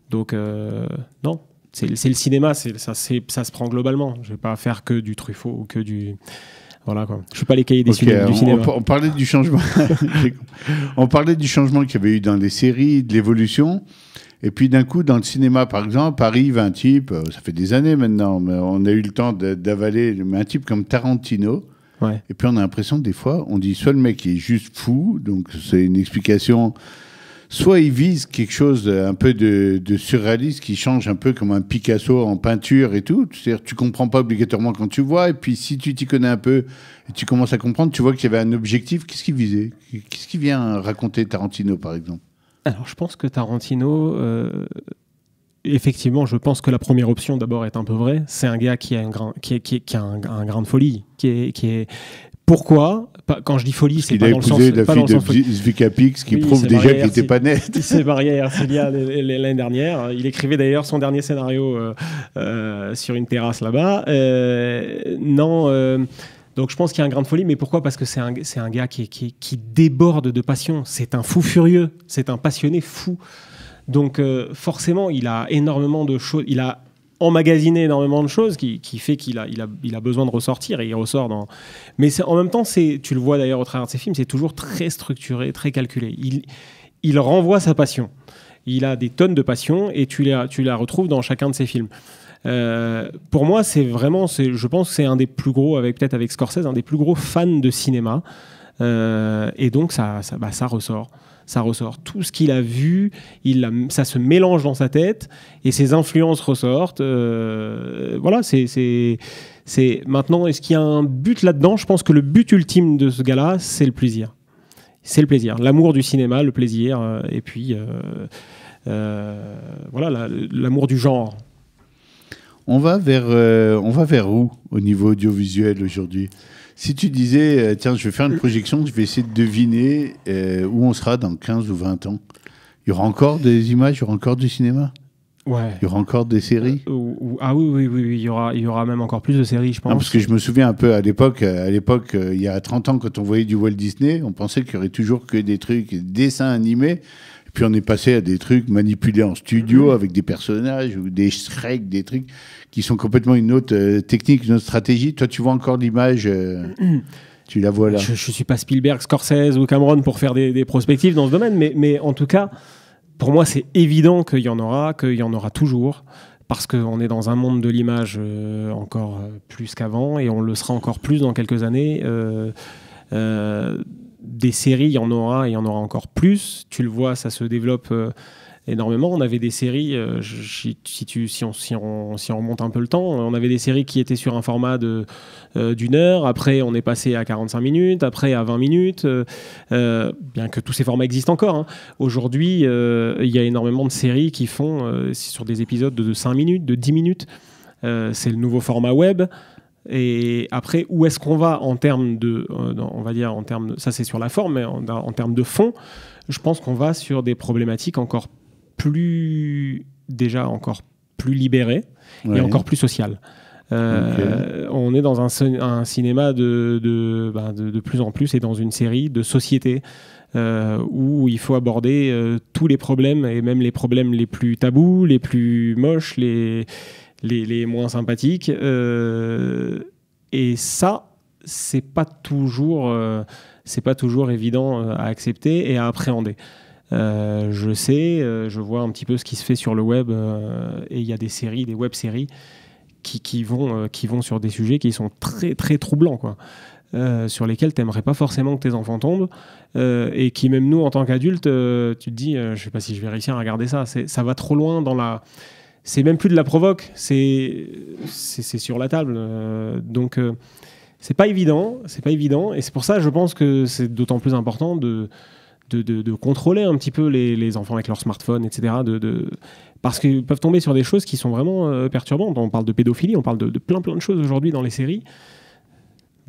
Donc non, c'est le cinéma, ça se prend globalement. Je vais pas faire que du Truffaut ou que du... Voilà quoi. Je suis pas les cahiers des cinéma. On parlait du changement. On parlait du changement qu'il y avait eu dans les séries, de l'évolution. Et puis d'un coup, dans le cinéma, par exemple, arrive un type, ça fait des années maintenant, mais on a eu le temps d'avaler, mais un type comme Tarantino. Ouais. Et puis on a l'impression, des fois, on dit soit le mec est juste fou, donc c'est une explication... Soit il vise quelque chose un peu de surréaliste qui change un peu comme un Picasso en peinture et tout. C'est-à-dire tu comprends pas obligatoirement quand tu vois. Et puis si tu t'y connais un peu et tu commences à comprendre, tu vois qu'il y avait un objectif. Qu'est-ce qu'il visait? Qu'est-ce qu'il vient raconter Tarantino, par exemple? Alors je pense que Tarantino... Effectivement, je pense que la première option d'abord est un peu vraie. C'est un gars qui a un grain de folie. Qui est... Pourquoi? Quand je dis folie, c'est pas dans le sens... Il a épousé la fille de Zvika Pix, qui prouve déjà qu'il n'était pas net. Il s'est marié à Ercilia l'année dernière. Il écrivait d'ailleurs son dernier scénario sur une terrasse là-bas. Donc je pense qu'il y a un grain de folie, mais pourquoi? Parce que c'est un gars qui déborde de passion. C'est un fou furieux, c'est un passionné fou. Donc forcément, il a énormément de choses... Il a emmagasiné énormément de choses qui fait qu'il a besoin de ressortir et il ressort dans... Mais en même temps, tu le vois d'ailleurs au travers de ses films, c'est toujours très structuré, très calculé. Il renvoie sa passion. Il a des tonnes de passion et tu la retrouves dans chacun de ses films. Pour moi, je pense que c'est un des plus gros, peut-être avec Scorsese, un des plus gros fans de cinéma. Et donc, ça ressort. Ça ressort. Tout ce qu'il a vu, ça se mélange dans sa tête et ses influences ressortent. Voilà, maintenant, est-ce qu'il y a un but là-dedans? Je pense que le but ultime de ce gars-là, c'est le plaisir. C'est le plaisir. L'amour du cinéma, le plaisir, et puis voilà, l'amour du genre. On va vers où au niveau audiovisuel aujourd'hui? Si tu disais, tiens, je vais faire une projection, je vais essayer de deviner où on sera dans 15 ou 20 ans. Il y aura encore des images, il y aura encore du cinéma? Ouais. Il y aura encore des séries? Ah oui, il y aura même encore plus de séries, je pense. Non, parce que je me souviens un peu à l'époque, il y a 30 ans, quand on voyait du Walt Disney, on pensait qu'il y aurait toujours que des trucs, des dessins animés. Et puis on est passé à des trucs manipulés en studio avec des personnages ou des Shrek, des trucs qui sont complètement une autre technique, une autre stratégie. Toi, tu vois encore l'image, tu la vois là. Je suis pas Spielberg, Scorsese ou Cameron pour faire des prospectives dans ce domaine, mais en tout cas, pour moi, c'est évident qu'il y en aura toujours, parce qu'on est dans un monde de l'image encore plus qu'avant, et on le sera encore plus dans quelques années. Des séries, il y en aura encore plus. Tu le vois, ça se développe énormément. On avait des séries, si on remonte un peu le temps, on avait des séries qui étaient sur un format d'une heure. Après, on est passé à 45 minutes, après à 20 minutes, bien que tous ces formats existent encore. Hein. Aujourd'hui, il y a énormément de séries qui font sur des épisodes de 5 minutes, de 10 minutes. C'est le nouveau format web. Et après, où est-ce qu'on va en termes de, on va dire, ça c'est sur la forme, mais en termes de fond, je pense qu'on va sur des problématiques encore plus libérées et encore plus sociales. On est dans un cinéma de plus en plus et dans une série de société où il faut aborder tous les problèmes et même les problèmes les plus tabous, les plus moches, les moins sympathiques. Et ça, c'est pas toujours évident à accepter et à appréhender. Je sais, je vois un petit peu ce qui se fait sur le web et il y a des séries, des web-séries qui vont sur des sujets qui sont très, très troublants, quoi. Sur lesquels tu n'aimerais pas forcément que tes enfants tombent et qui, même nous, en tant qu'adultes, tu te dis, je sais pas si je vais réussir à regarder ça. Ça va trop loin dans la... C'est même plus de la provoque, c'est sur la table. Donc, c'est pas évident. Et c'est pour ça, je pense que c'est d'autant plus important de contrôler un petit peu les enfants avec leur smartphone, etc. Parce qu'ils peuvent tomber sur des choses qui sont vraiment perturbantes. On parle de pédophilie, on parle de plein de choses aujourd'hui dans les séries.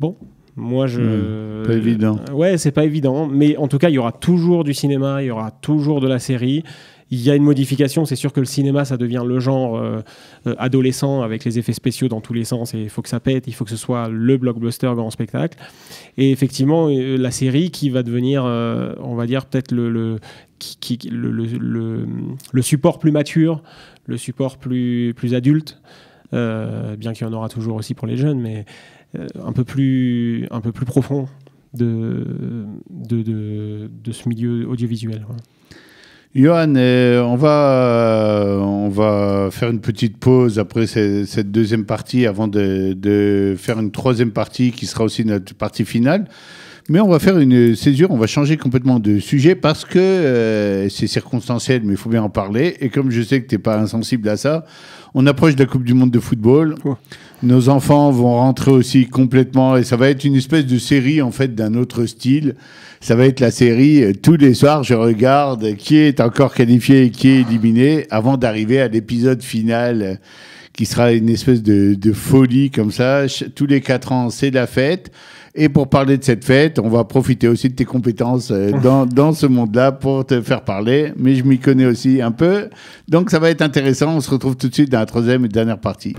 Bon, moi pas évident. Ouais, c'est pas évident. Mais en tout cas, il y aura toujours du cinéma, il y aura toujours de la série. Il y a une modification, c'est sûr que le cinéma, ça devient le genre adolescent avec les effets spéciaux dans tous les sens et il faut que ça pète, il faut que ce soit le blockbuster grand spectacle. Et effectivement, la série qui va devenir, on va dire, peut-être le support plus mature, le support plus adulte, bien qu'il y en aura toujours aussi pour les jeunes, mais un peu plus profond de ce milieu audiovisuel. Ouais. Johan, on va faire une petite pause après cette deuxième partie avant de faire une troisième partie qui sera aussi notre partie finale. Mais on va faire une césure, on va changer complètement de sujet parce que c'est circonstanciel, mais il faut bien en parler. Et comme je sais que tu n'es pas insensible à ça, on approche de la Coupe du Monde de football. Oh. Nos enfants vont rentrer aussi complètement et ça va être une espèce de série en fait d'un autre style. Ça va être la série, tous les soirs je regarde qui est encore qualifié et qui est éliminé avant d'arriver à l'épisode final qui sera une espèce de folie comme ça. Tous les 4 ans, c'est la fête. Et pour parler de cette fête, on va profiter aussi de tes compétences dans ce monde-là pour te faire parler. Mais je m'y connais aussi un peu. Donc ça va être intéressant. On se retrouve tout de suite dans la troisième et dernière partie.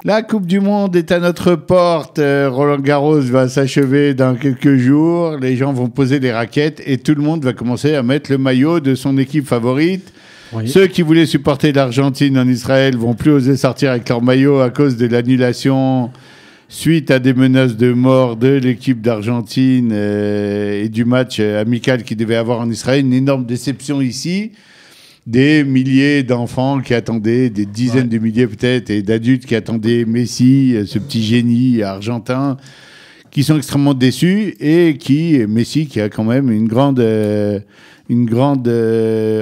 La Coupe du Monde est à notre porte. Roland Garros va s'achever dans quelques jours. Les gens vont poser des raquettes et tout le monde va commencer à mettre le maillot de son équipe favorite. Oui. Ceux qui voulaient supporter l'Argentine en Israël vont plus oser sortir avec leur maillot à cause de l'annulation suite à des menaces de mort de l'équipe d'Argentine et du match amical qu'il devait avoir en Israël. Une énorme déception ici. Des milliers d'enfants qui attendaient, des dizaines de milliers peut-être, et d'adultes qui attendaient Messi, ce petit génie argentin, qui sont extrêmement déçus et Messi qui a quand même une grande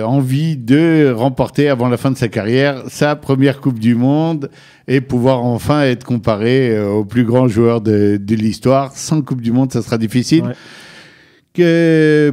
envie de remporter avant la fin de sa carrière sa première Coupe du Monde et pouvoir enfin être comparé au plus grand joueur de l'histoire. Sans Coupe du Monde, ça sera difficile. Ouais.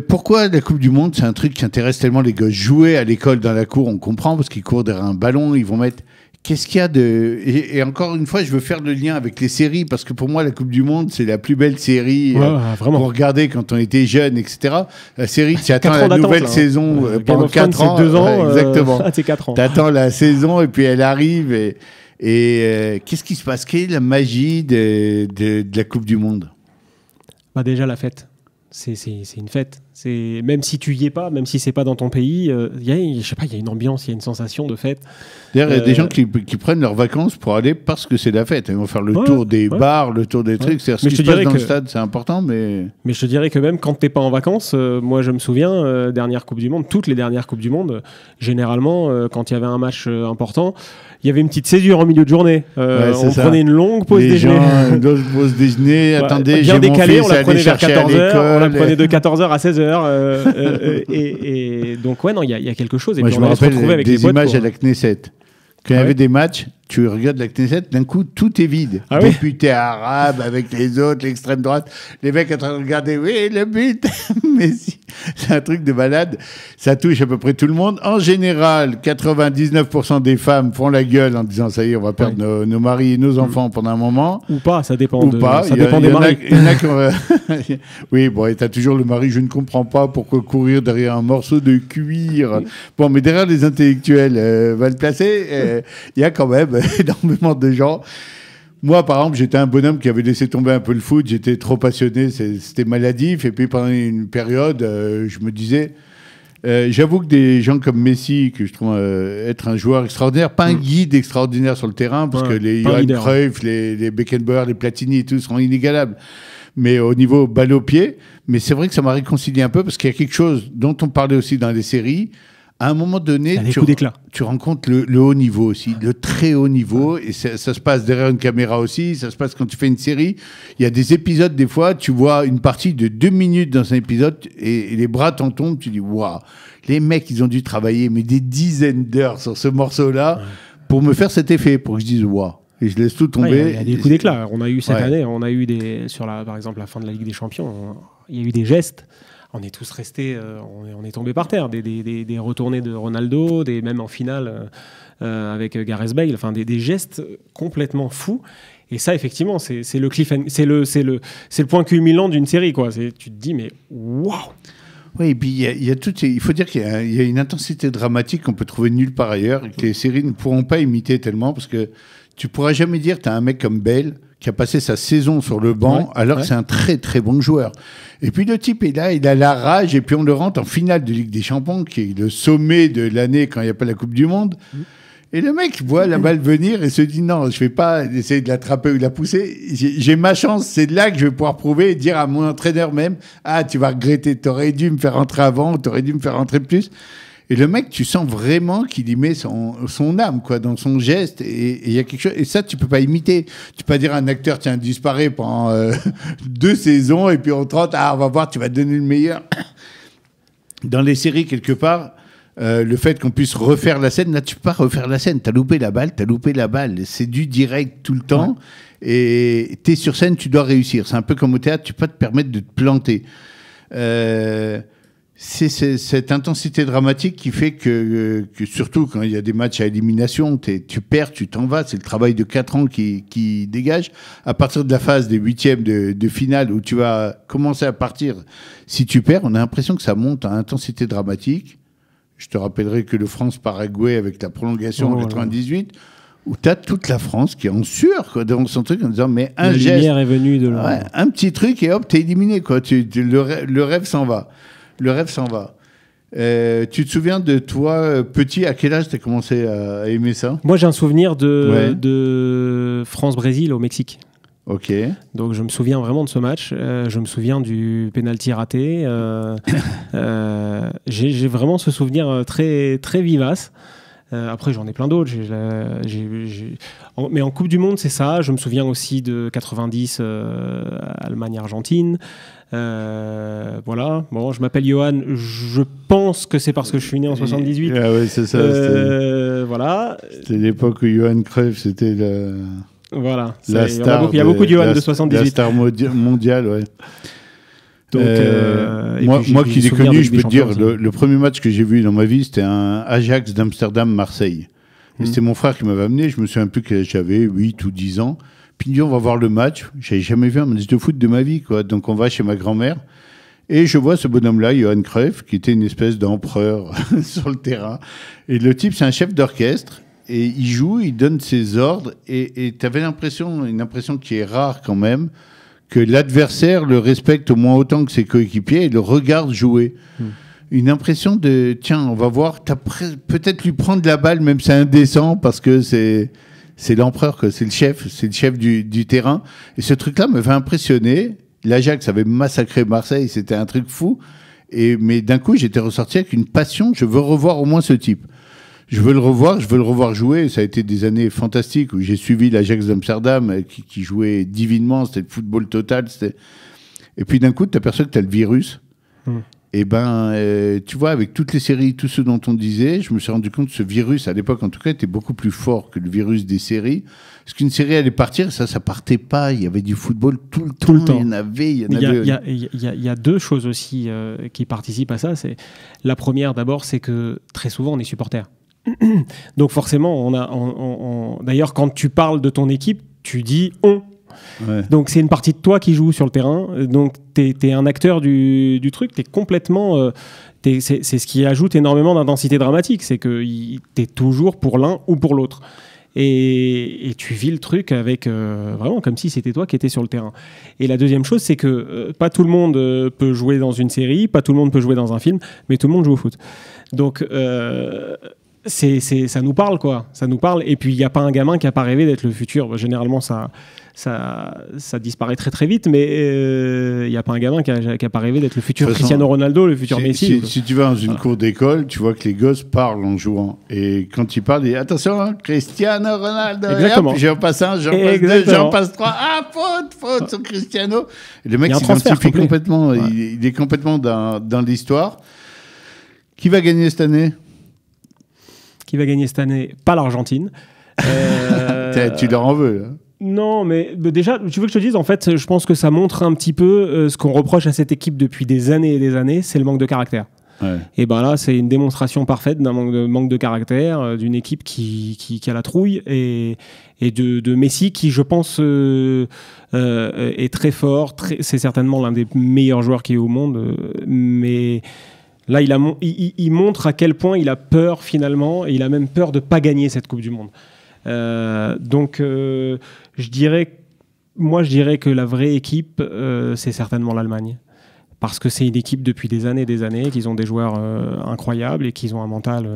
Pourquoi la Coupe du Monde, c'est un truc qui intéresse tellement les gosses. Jouer à l'école dans la cour, on comprend, parce qu'ils courent derrière un ballon, ils vont mettre qu'est-ce qu'il y a de... Et encore une fois, je veux faire le lien avec les séries, parce que pour moi, la Coupe du Monde, c'est la plus belle série pour regarder quand on était jeune, etc. La série, tu attends la nouvelle saison pendant 4 ans. C'est 2 ans. Exactement. C'est 4 ans. Tu attends la saison, et puis elle arrive. Et qu'est-ce qui se passe? Quelle est la magie de la Coupe du Monde? Bah déjà, la fête. C'est une fête. Même si tu y es pas, même si c'est pas dans ton pays, je sais pas, il y a une ambiance, il y a une sensation de fête. D'ailleurs, il y a des gens qui prennent leurs vacances pour aller parce que c'est la fête. Ils vont faire le tour des bars, le tour des trucs. C'est-à-dire, ce qui se passe dans le stade, c'est important, mais je te dirais que même quand t'es pas en vacances, moi je me souviens, dernière Coupe du Monde, toutes les dernières Coupes du Monde, généralement, quand il y avait un match important, il y avait une petite césure en milieu de journée. On prenait une longue pause déjeuner. Une longue pause déjeuner. Attendez, bien décalé, on la prenait vers 14h, on la prenait de 14h à 16h. Et donc, ouais, non, il y a quelque chose. Et moi, puis je me rappelle des images à la Knesset. Quand il y avait des matchs, tu regardes la Knesset, d'un coup, tout est vide. Députés arabes avec les autres, l'extrême droite, les mecs en train de regarder, oui, le but, Messi. C'est un truc de malade. Ça touche à peu près tout le monde. En général, 99% des femmes font la gueule en disant, ça y est, on va perdre nos maris et nos enfants pendant un moment. Ou pas, ça dépend, ça dépend des maris. Oui, bon, et t'as toujours le mari, je ne comprends pas pourquoi courir derrière un morceau de cuir. Oui. Bon, mais derrière les intellectuels va le placer, il y a quand même énormément de gens. Moi, par exemple, j'étais un bonhomme qui avait laissé tomber un peu le foot. J'étais trop passionné, c'était maladif. Et puis, pendant une période, je me disais... j'avoue que des gens comme Messi, que je trouve être un joueur extraordinaire, pas un guide extraordinaire sur le terrain, parce que les Johan Cruyff, les Beckenbauer, les Platini et tout seront inégalables. Mais au niveau balle au pied, mais c'est vrai que ça m'a réconcilié un peu, parce qu'il y a quelque chose dont on parlait aussi dans les séries. À un moment donné, tu rencontres le haut niveau aussi, le très haut niveau, et ça se passe derrière une caméra aussi, ça se passe quand tu fais une série. Il y a des épisodes, des fois, tu vois une partie de 2 minutes dans un épisode, et les bras t'en tombent, tu dis, waouh, les mecs, ils ont dû travailler mais des dizaines d'heures sur ce morceau-là pour me faire cet effet, pour que je dise, waouh. Et je laisse tout tomber. Il y a des coups d'éclat. On a eu cette année, on a eu par exemple, la fin de la Ligue des Champions, il y a eu des gestes. On est tous restés, on est tombés par terre. Des retournées de Ronaldo, même en finale avec Gareth Bale, enfin des gestes complètement fous. Et ça, effectivement, c'est le cliffhanger, c'est le point culminant d'une série, quoi. Tu te dis, mais waouh! Oui, et puis il faut dire qu'il y a une intensité dramatique qu'on peut trouver nulle part ailleurs, et que les séries ne pourront pas imiter tellement, parce que tu pourras jamais dire que tu as un mec comme Bale qui a passé sa saison sur le banc, alors que c'est un très très bon joueur. Et puis le type est là, il a la rage, et puis on le rentre en finale de Ligue des Champions, qui est le sommet de l'année quand il n'y a pas la Coupe du Monde. Et le mec voit la balle venir et se dit non, je ne vais pas essayer de l'attraper ou de la pousser. J'ai ma chance, c'est là que je vais pouvoir prouver et dire à mon entraîneur même, ah, tu vas regretter, tu aurais dû me faire rentrer avant, tu aurais dû me faire rentrer plus. Et le mec, tu sens vraiment qu'il y met son âme, quoi, dans son geste. Et il y a quelque chose. Et ça, tu peux pas imiter. Tu peux pas dire à un acteur, tiens, disparaît pendant 2 saisons, et puis on te rentre, ah, on va voir, tu vas te donner le meilleur. Dans les séries, quelque part, le fait qu'on puisse refaire la scène, là, tu peux pas refaire la scène. T'as loupé la balle. C'est du direct tout le temps. Et t'es sur scène, tu dois réussir. C'est un peu comme au théâtre, tu peux pas te permettre de te planter. C'est cette intensité dramatique qui fait que surtout quand il y a des matchs à élimination, tu perds, tu t'en vas. C'est le travail de 4 ans qui dégage. À partir de la phase des 8e de finale, où tu vas commencer à partir, si tu perds, on a l'impression que ça monte à intensité dramatique. Je te rappellerai que le France-Paraguay, avec la prolongation en 98, où tu as toute la France qui est en sueur, quoi, devant son truc, en disant, mais un geste... La lumière est venue de là. Ouais, un petit truc, et hop, t'es éliminé, quoi. Le rêve s'en va. Le rêve s'en va. Tu te souviens de toi, petit, à quel âge tu as commencé à aimer ça? Moi, j'ai un souvenir de France-Brésil au Mexique. Ok. Donc, je me souviens vraiment de ce match. Je me souviens du penalty raté. J'ai vraiment ce souvenir très, très vivace. Après, j'en ai plein d'autres. Mais en Coupe du Monde, c'est ça. Je me souviens aussi de 90, Allemagne-Argentine. Voilà. Bon, je m'appelle Johan. Je pense que c'est parce que je suis né en 78. Ah ouais, c'est ça. Voilà. C'était l'époque où Johan Cruyff, c'était voilà. La star. Il y a beaucoup de Johan de 78. La star mondiale, ouais. Donc, moi qui l'ai connu, je peux te dire, le premier match que j'ai vu dans ma vie, c'était un Ajax d'Amsterdam-Marseille. Et c'était mon frère qui m'avait amené. Je me souviens un peu que j'avais 8 ou 10 ans. Puis il me dit, on va voir le match. J'avais jamais vu un match de foot de ma vie, quoi. Donc on va chez ma grand-mère. Et je vois ce bonhomme-là, Johan Cruyff, qui était une espèce d'empereur sur le terrain. Et le type, c'est un chef d'orchestre. Et il joue, il donne ses ordres. Et tu avais une impression qui est rare quand même, que l'adversaire le respecte au moins autant que ses coéquipiers et le regarde jouer. Une impression de, tiens, on va voir, peut-être lui prendre la balle, même c'est indécent, parce que c'est l'empereur, c'est le chef du terrain. Et ce truc-là me fait impressionner. L'Ajax avait massacré Marseille, c'était un truc fou. Mais d'un coup, j'étais ressorti avec une passion, je veux revoir au moins ce type. Je veux le revoir jouer. Ça a été des années fantastiques où j'ai suivi l'Ajax d'Amsterdam qui jouait divinement, c'était le football total. Et puis d'un coup, tu aperçois que tu as le virus. Et tu vois, avec toutes les séries, tout ce dont on disait, je me suis rendu compte que ce virus, à l'époque en tout cas, était beaucoup plus fort que le virus des séries. Parce qu'une série allait partir, ça partait pas. Il y avait du football tout le temps. Il y a deux choses aussi qui participent à ça. La première, d'abord, c'est que très souvent, on est supporter. Donc forcément, d'ailleurs, quand tu parles de ton équipe, tu dis « on ». Ouais. Donc c'est une partie de toi qui joue sur le terrain, donc t'es un acteur du truc, t'es complètement c'est ce qui ajoute énormément d'intensité dramatique, c'est que t'es toujours pour l'un ou pour l'autre et tu vis le truc avec vraiment comme si c'était toi qui étais sur le terrain. Et la deuxième chose, c'est que pas tout le monde peut jouer dans une série, pas tout le monde peut jouer dans un film, mais tout le monde joue au foot. Donc ça nous parle, quoi. Ça nous parle. Et puis il n'y a pas un gamin qui n'a pas rêvé d'être le futur. Généralement, ça disparaît très très vite, mais il n'y a pas un gamin qui n'a pas rêvé d'être le futur Cristiano Ronaldo, le futur Messi. Si tu vas dans une cour d'école, tu vois que les gosses parlent en jouant. Et quand ils parlent, ils disent attention, hein, Cristiano Ronaldo. Exactement. J'en passe un, j'en passe deux, j'en passe trois. Ah, faute sur Cristiano. Et le mec s'identifie complètement. Il est complètement dans l'histoire. Qui va gagner cette année ? Qui va gagner cette année ? Pas l'Argentine. Tu leur en veux, là. Non, mais déjà, tu veux que je te dise, en fait, je pense que ça montre un petit peu ce qu'on reproche à cette équipe depuis des années et des années, c'est le manque de caractère. Ouais. Et ben là, c'est une démonstration parfaite d'un manque de caractère, d'une équipe qui a la trouille et de Messi qui, je pense, est très fort. C'est certainement l'un des meilleurs joueurs qui est au monde, mais là, il montre à quel point il a peur finalement, et il a même peur de ne pas gagner cette Coupe du Monde. Donc, je dirais que la vraie équipe, c'est certainement l'Allemagne. Parce que c'est une équipe depuis des années, qu'ils ont des joueurs incroyables et qu'ils ont un mental.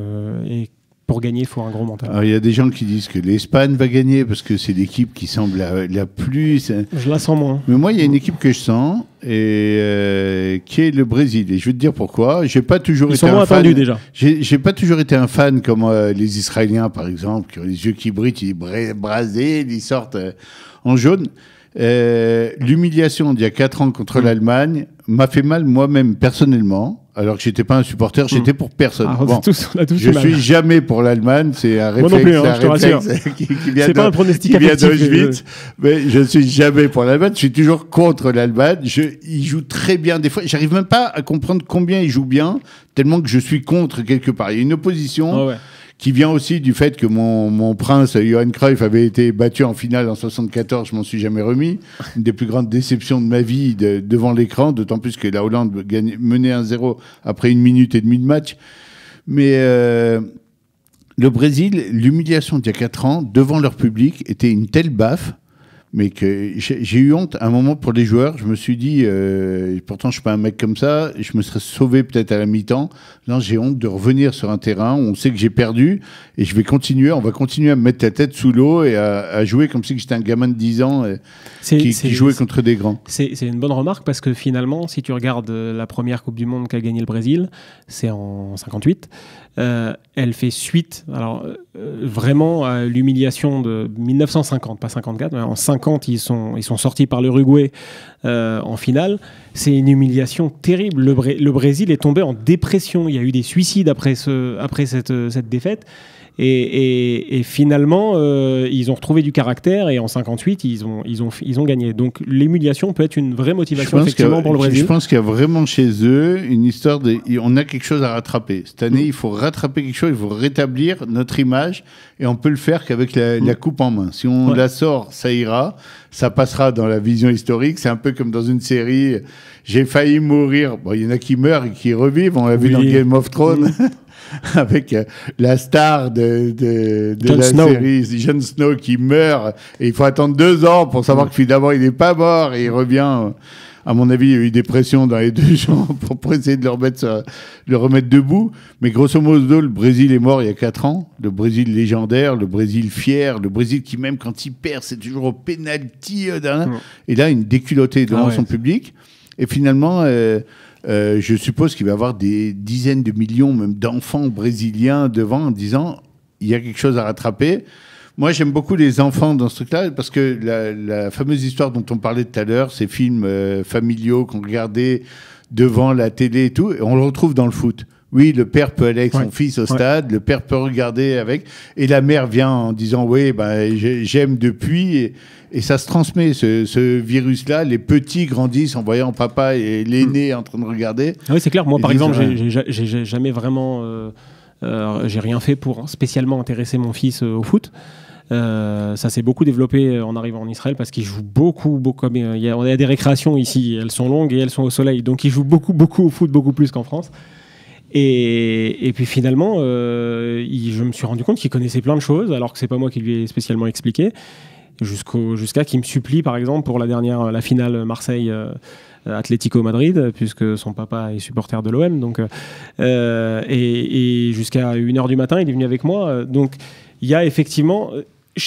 Et pour gagner, il faut un gros mental. Alors, il y a des gens qui disent que l'Espagne va gagner parce que c'est l'équipe qui semble la plus... Je la sens moins. Mais moi, il y a une équipe que je sens et qui est le Brésil. Et je vais te dire pourquoi. J'ai pas toujours été un fan. Déjà. J'ai pas toujours été un fan comme les Israéliens, par exemple, qui ont les yeux qui brillent, ils disent Brésil, ils sortent en jaune. L'humiliation d'il y a 4 ans contre l'Allemagne m'a fait mal moi-même personnellement. Alors que j'étais pas un supporter, j'étais pour personne. Ah, on a tous je suis jamais pour l'Allemagne, c'est un réflexe, moi non plus, qui vient c'est pas un pronostic d'Auschwitz, mais je suis jamais pour l'Allemagne, je suis toujours contre l'Allemagne. Il joue très bien des fois, j'arrive même pas à comprendre combien il joue bien, tellement que je suis contre quelque part. Il y a une opposition qui vient aussi du fait que mon prince, Johan Cruyff, avait été battu en finale en 74, je m'en suis jamais remis. Une des plus grandes déceptions de ma vie devant l'écran, d'autant plus que la Hollande menait 1-0 après 1 minute et demie de match. Mais le Brésil, l'humiliation d'il y a 4 ans, devant leur public, était une telle baffe, mais que j'ai eu honte à un moment pour les joueurs. Je me suis dit, pourtant je suis pas un mec comme ça, je me serais sauvé peut-être à la mi-temps. Là, j'ai honte de revenir sur un terrain où on sait que j'ai perdu et on va continuer à me mettre la tête sous l'eau et à jouer comme si j'étais un gamin de 10 ans qui jouait contre des grands. C'est une bonne remarque parce que finalement, si tu regardes la première Coupe du Monde qu'a gagné le Brésil, c'est en 58. Elle fait suite, vraiment à l'humiliation de 1950, pas 54, mais en 50, ils sont sortis par l'Uruguay en finale. C'est une humiliation terrible. Le Brésil est tombé en dépression. Il y a eu des suicides après cette défaite. Et finalement, ils ont retrouvé du caractère et en 58, ils ont gagné. Donc l'émulation peut être une vraie motivation effectivement pour le Brésil. Je pense qu'il y a vraiment chez eux une histoire on a quelque chose à rattraper. Cette année, il faut rattraper quelque chose, il faut rétablir notre image et on peut le faire qu'avec la coupe en main. Si on la sort, ça ira, ça passera dans la vision historique. C'est un peu comme dans une série, j'ai failli mourir. Bon, il y en a qui meurent et qui revivent, on l'a vu dans Game of Thrones. Avec la star de la série, Jon Snow, qui meurt et il faut attendre 2 ans pour savoir que finalement il n'est pas mort et il revient. À mon avis, il y a eu des pressions dans les 2 gens pour essayer de le remettre debout. Mais grosso modo, le Brésil est mort il y a 4 ans. Le Brésil légendaire, le Brésil fier, le Brésil qui, même quand il perd, c'est toujours au pénalty. Et là, une déculottée devant son public. Et finalement... je suppose qu'il va y avoir des dizaines de millions même d'enfants brésiliens devant en disant il y a quelque chose à rattraper. Moi, j'aime beaucoup les enfants dans ce truc-là parce que la fameuse histoire dont on parlait tout à l'heure, ces films familiaux qu'on regardait devant la télé et tout, on le retrouve dans le foot. Oui, le père peut aller avec son fils au stade, le père peut regarder avec, et la mère vient en disant oui, j'aime depuis, et ça se transmet ce virus-là. Les petits grandissent en voyant papa et l'aîné en train de regarder. Oui, c'est clair. Moi, par exemple, j'ai jamais vraiment, j'ai rien fait pour spécialement intéresser mon fils au foot. Ça s'est beaucoup développé en arrivant en Israël parce qu'ils jouent beaucoup. Il y a des récréations ici, elles sont longues et elles sont au soleil, donc ils jouent beaucoup au foot, beaucoup plus qu'en France. Et puis finalement, je me suis rendu compte qu'il connaissait plein de choses, alors que c'est pas moi qui lui ai spécialement expliqué, jusqu'à qu'il me supplie, par exemple, pour la finale Marseille Atlético Madrid, puisque son papa est supporter de l'OM, donc et jusqu'à 1h du matin, il est venu avec moi. Donc il y a effectivement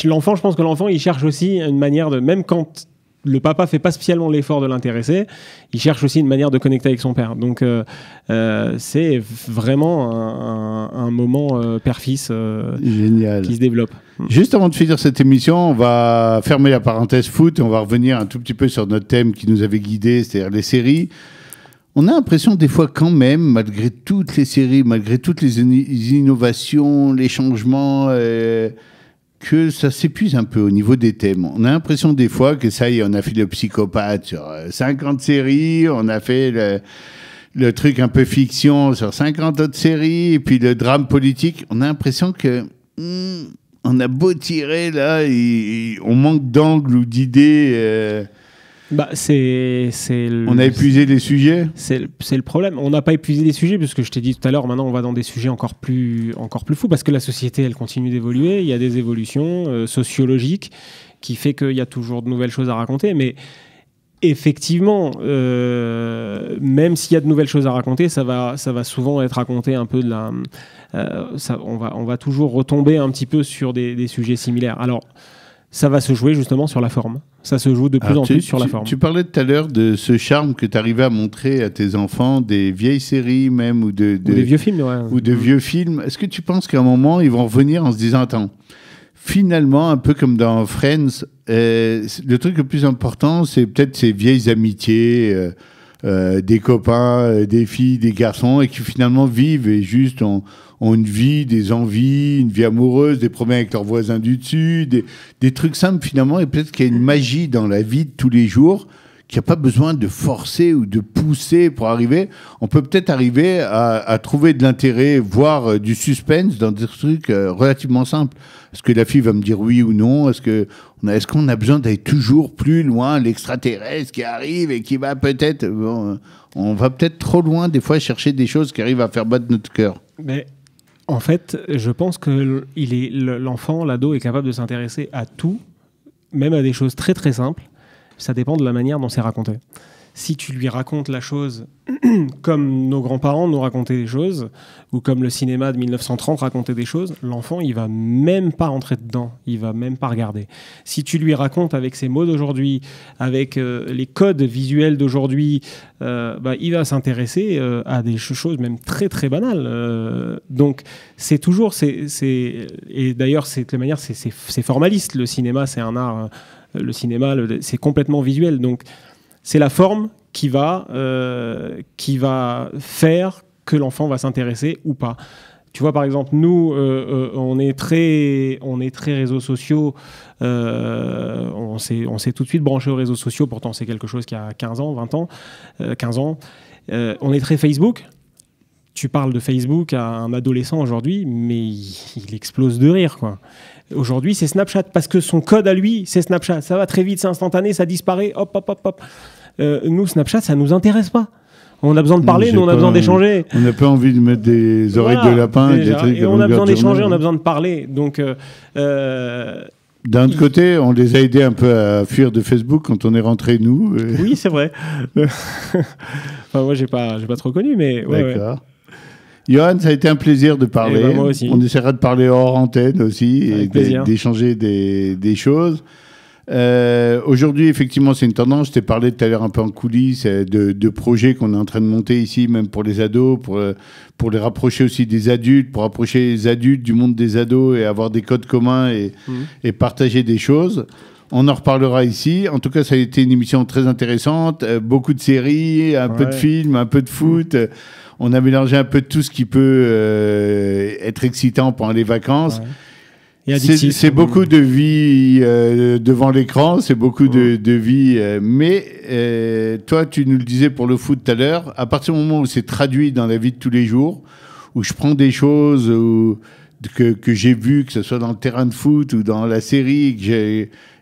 l'enfant. Je pense que l'enfant, il cherche aussi une manière de, même quand le papa fait pas spécialement l'effort de l'intéresser, il cherche aussi une manière de connecter avec son père. Donc c'est vraiment un moment père-fils génial qui se développe. Juste avant de finir cette émission, on va fermer la parenthèse foot et on va revenir un tout petit peu sur notre thème qui nous avait guidés, c'est-à-dire les séries. On a l'impression des fois quand même, malgré toutes les séries, malgré toutes les innovations, les changements... que ça s'épuise un peu au niveau des thèmes. On a l'impression des fois que ça y est, on a fait le psychopathe sur 50 séries, on a fait le truc un peu fiction sur 50 autres séries, et puis le drame politique. On a l'impression que on a beau tirer, là, on manque d'angles ou d'idées. On a épuisé les sujets. C'est le problème. On n'a pas épuisé les sujets, parce que je t'ai dit tout à l'heure, maintenant on va dans des sujets encore plus fous, parce que la société, elle continue d'évoluer. Il y a des évolutions sociologiques qui fait qu'il y a toujours de nouvelles choses à raconter. Mais effectivement, même s'il y a de nouvelles choses à raconter, ça va souvent être raconté un peu on va toujours retomber un petit peu sur des sujets similaires. Alors, ça va se jouer justement sur la forme. Ça se joue de plus en plus sur la forme. Tu parlais tout à l'heure de ce charme que tu arrivais à montrer à tes enfants, des vieilles séries même, ou des vieux films. Ouais. Ou de vieux films. Est-ce que tu penses qu'à un moment, ils vont revenir en se disant, attends, finalement, un peu comme dans Friends, le truc le plus important, c'est peut-être ces vieilles amitiés, des copains, des filles, des garçons, et qui finalement vivent et juste ont une vie, des envies, une vie amoureuse, des problèmes avec leurs voisins du dessus, des trucs simples finalement, et peut-être qu'il y a une magie dans la vie de tous les jours qu'il n'y a pas besoin de forcer ou de pousser pour arriver. On peut peut-être arriver à trouver de l'intérêt, voire du suspense dans des trucs relativement simples. Est-ce que la fille va me dire oui ou non? Est-ce qu'on a besoin d'aller toujours plus loin, l'extraterrestre qui arrive et qui va peut-être... on va peut-être trop loin des fois chercher des choses qui arrivent à faire battre notre cœur. Mais en fait, je pense que l'enfant, l'ado est capable de s'intéresser à tout, même à des choses très très simples. Ça dépend de la manière dont c'est raconté. Si tu lui racontes la chose comme nos grands-parents nous racontaient des choses, ou comme le cinéma de 1930 racontait des choses, l'enfant, il va même pas rentrer dedans, il va même pas regarder. Si tu lui racontes avec ses mots d'aujourd'hui, avec les codes visuels d'aujourd'hui, il va s'intéresser à des choses même très très banales. Donc c'est toujours, et d'ailleurs de toute manière c'est formaliste. Le cinéma, c'est un art. Le cinéma, c'est complètement visuel. Donc c'est la forme qui va faire que l'enfant va s'intéresser ou pas. Tu vois, par exemple, nous, on est très réseaux sociaux. On s'est tout de suite branché aux réseaux sociaux. Pourtant, c'est quelque chose qui a 15 ans, 20 ans, 15 ans. On est très Facebook. Tu parles de Facebook à un adolescent aujourd'hui, mais il explose de rire, quoi. Aujourd'hui, c'est Snapchat, parce que son code à lui, c'est Snapchat. Ça va très vite, c'est instantané, ça disparaît, hop, hop, hop, hop. Nous, Snapchat, ça ne nous intéresse pas. On a besoin de parler, nous, on a besoin d'échanger. On n'a pas envie de mettre des oreilles de lapin et des trucs. Et on a besoin d'échanger, on a besoin de parler. Donc, d'un autre côté, on les a aidés un peu à fuir de Facebook quand on est rentrés, nous. Oui, c'est vrai. Enfin, moi, j'ai pas trop connu, mais... Ouais, d'accord. Ouais. Johan, ça a été un plaisir de parler. Ben, moi aussi. On essaiera de parler hors antenne aussi avec et d'échanger des choses. Aujourd'hui, effectivement, c'est une tendance. Je t'ai parlé tout à l'heure un peu en coulisses de projets qu'on est en train de monter ici, même pour les ados, pour les rapprocher aussi des adultes, pour rapprocher les adultes du monde des ados et avoir des codes communs et partager des choses. On en reparlera ici. En tout cas, ça a été une émission très intéressante. Beaucoup de séries, un peu de films, un peu de foot. On a mélangé un peu de tout ce qui peut être excitant pendant les vacances. Ouais. C'est beaucoup de vie devant l'écran, c'est beaucoup de vie. Mais toi, tu nous le disais pour le foot tout à l'heure, à partir du moment où c'est traduit dans la vie de tous les jours, où je prends des choses que j'ai vues, que ce soit dans le terrain de foot ou dans la série,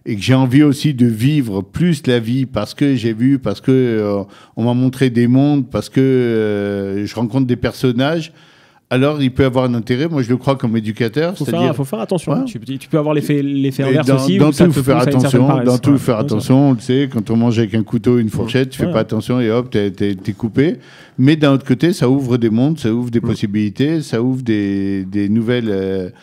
et que j'ai envie aussi de vivre plus la vie parce que j'ai vu, parce que on m'a montré des mondes, parce que je rencontre des personnages. Alors, il peut avoir un intérêt. Moi, je le crois comme éducateur. Il faut faire attention. Ouais. Tu peux avoir l'effet inverse aussi. Dans tout, il faut faire attention. Dans tout, faire attention. On le sait, quand on mange avec un couteau, une fourchette, tu fais pas attention et hop, t'es coupé. Mais d'un autre côté, ça ouvre des mondes, ça ouvre des possibilités, ça ouvre des nouvelles...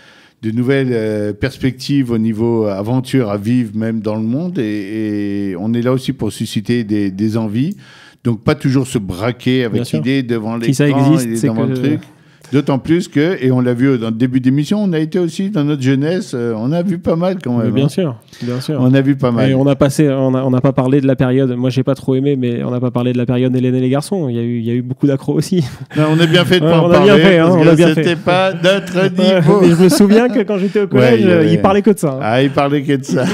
de nouvelles perspectives au niveau aventure à vivre même dans le monde et on est là aussi pour susciter des envies. Donc pas toujours se braquer avec l'idée devant l'écran, si ça existe, devant le truc. D'autant plus que, et on l'a vu dans le début d'émission, on a été aussi dans notre jeunesse, on a vu pas mal quand même. Bien sûr. On a vu pas mal. Et on n'a pas parlé de la période, moi j'ai pas trop aimé, mais on n'a pas parlé de la période Hélène et les garçons. Il y a eu beaucoup d'accros aussi. Non, on a bien fait de pas en parler, parce que c'était pas notre niveau. Mais je me souviens que quand j'étais au collège, il parlait que de ça. Ah, il parlait que de ça.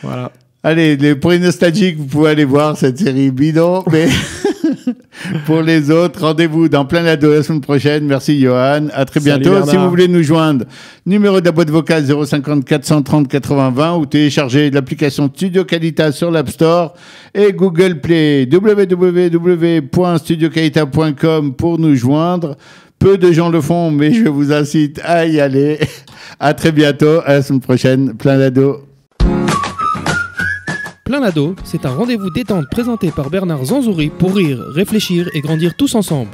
Voilà. Allez, pour les nostalgiques, vous pouvez aller voir cette série bidon, mais pour les autres, rendez-vous dans Plein Lado la semaine prochaine. Merci Johan, à très bientôt. Bernard. Si vous voulez nous joindre, numéro de la boîte vocale 050 430 80 20 ou téléchargez l'application Studio Qualita sur l'App Store et Google Play. www.studioqualita.com pour nous joindre. Peu de gens le font, mais je vous incite à y aller. À très bientôt, à la semaine prochaine. Plein Lado. Plein Lado, c'est un rendez-vous détente présenté par Bernard Zanzouri pour rire, réfléchir et grandir tous ensemble.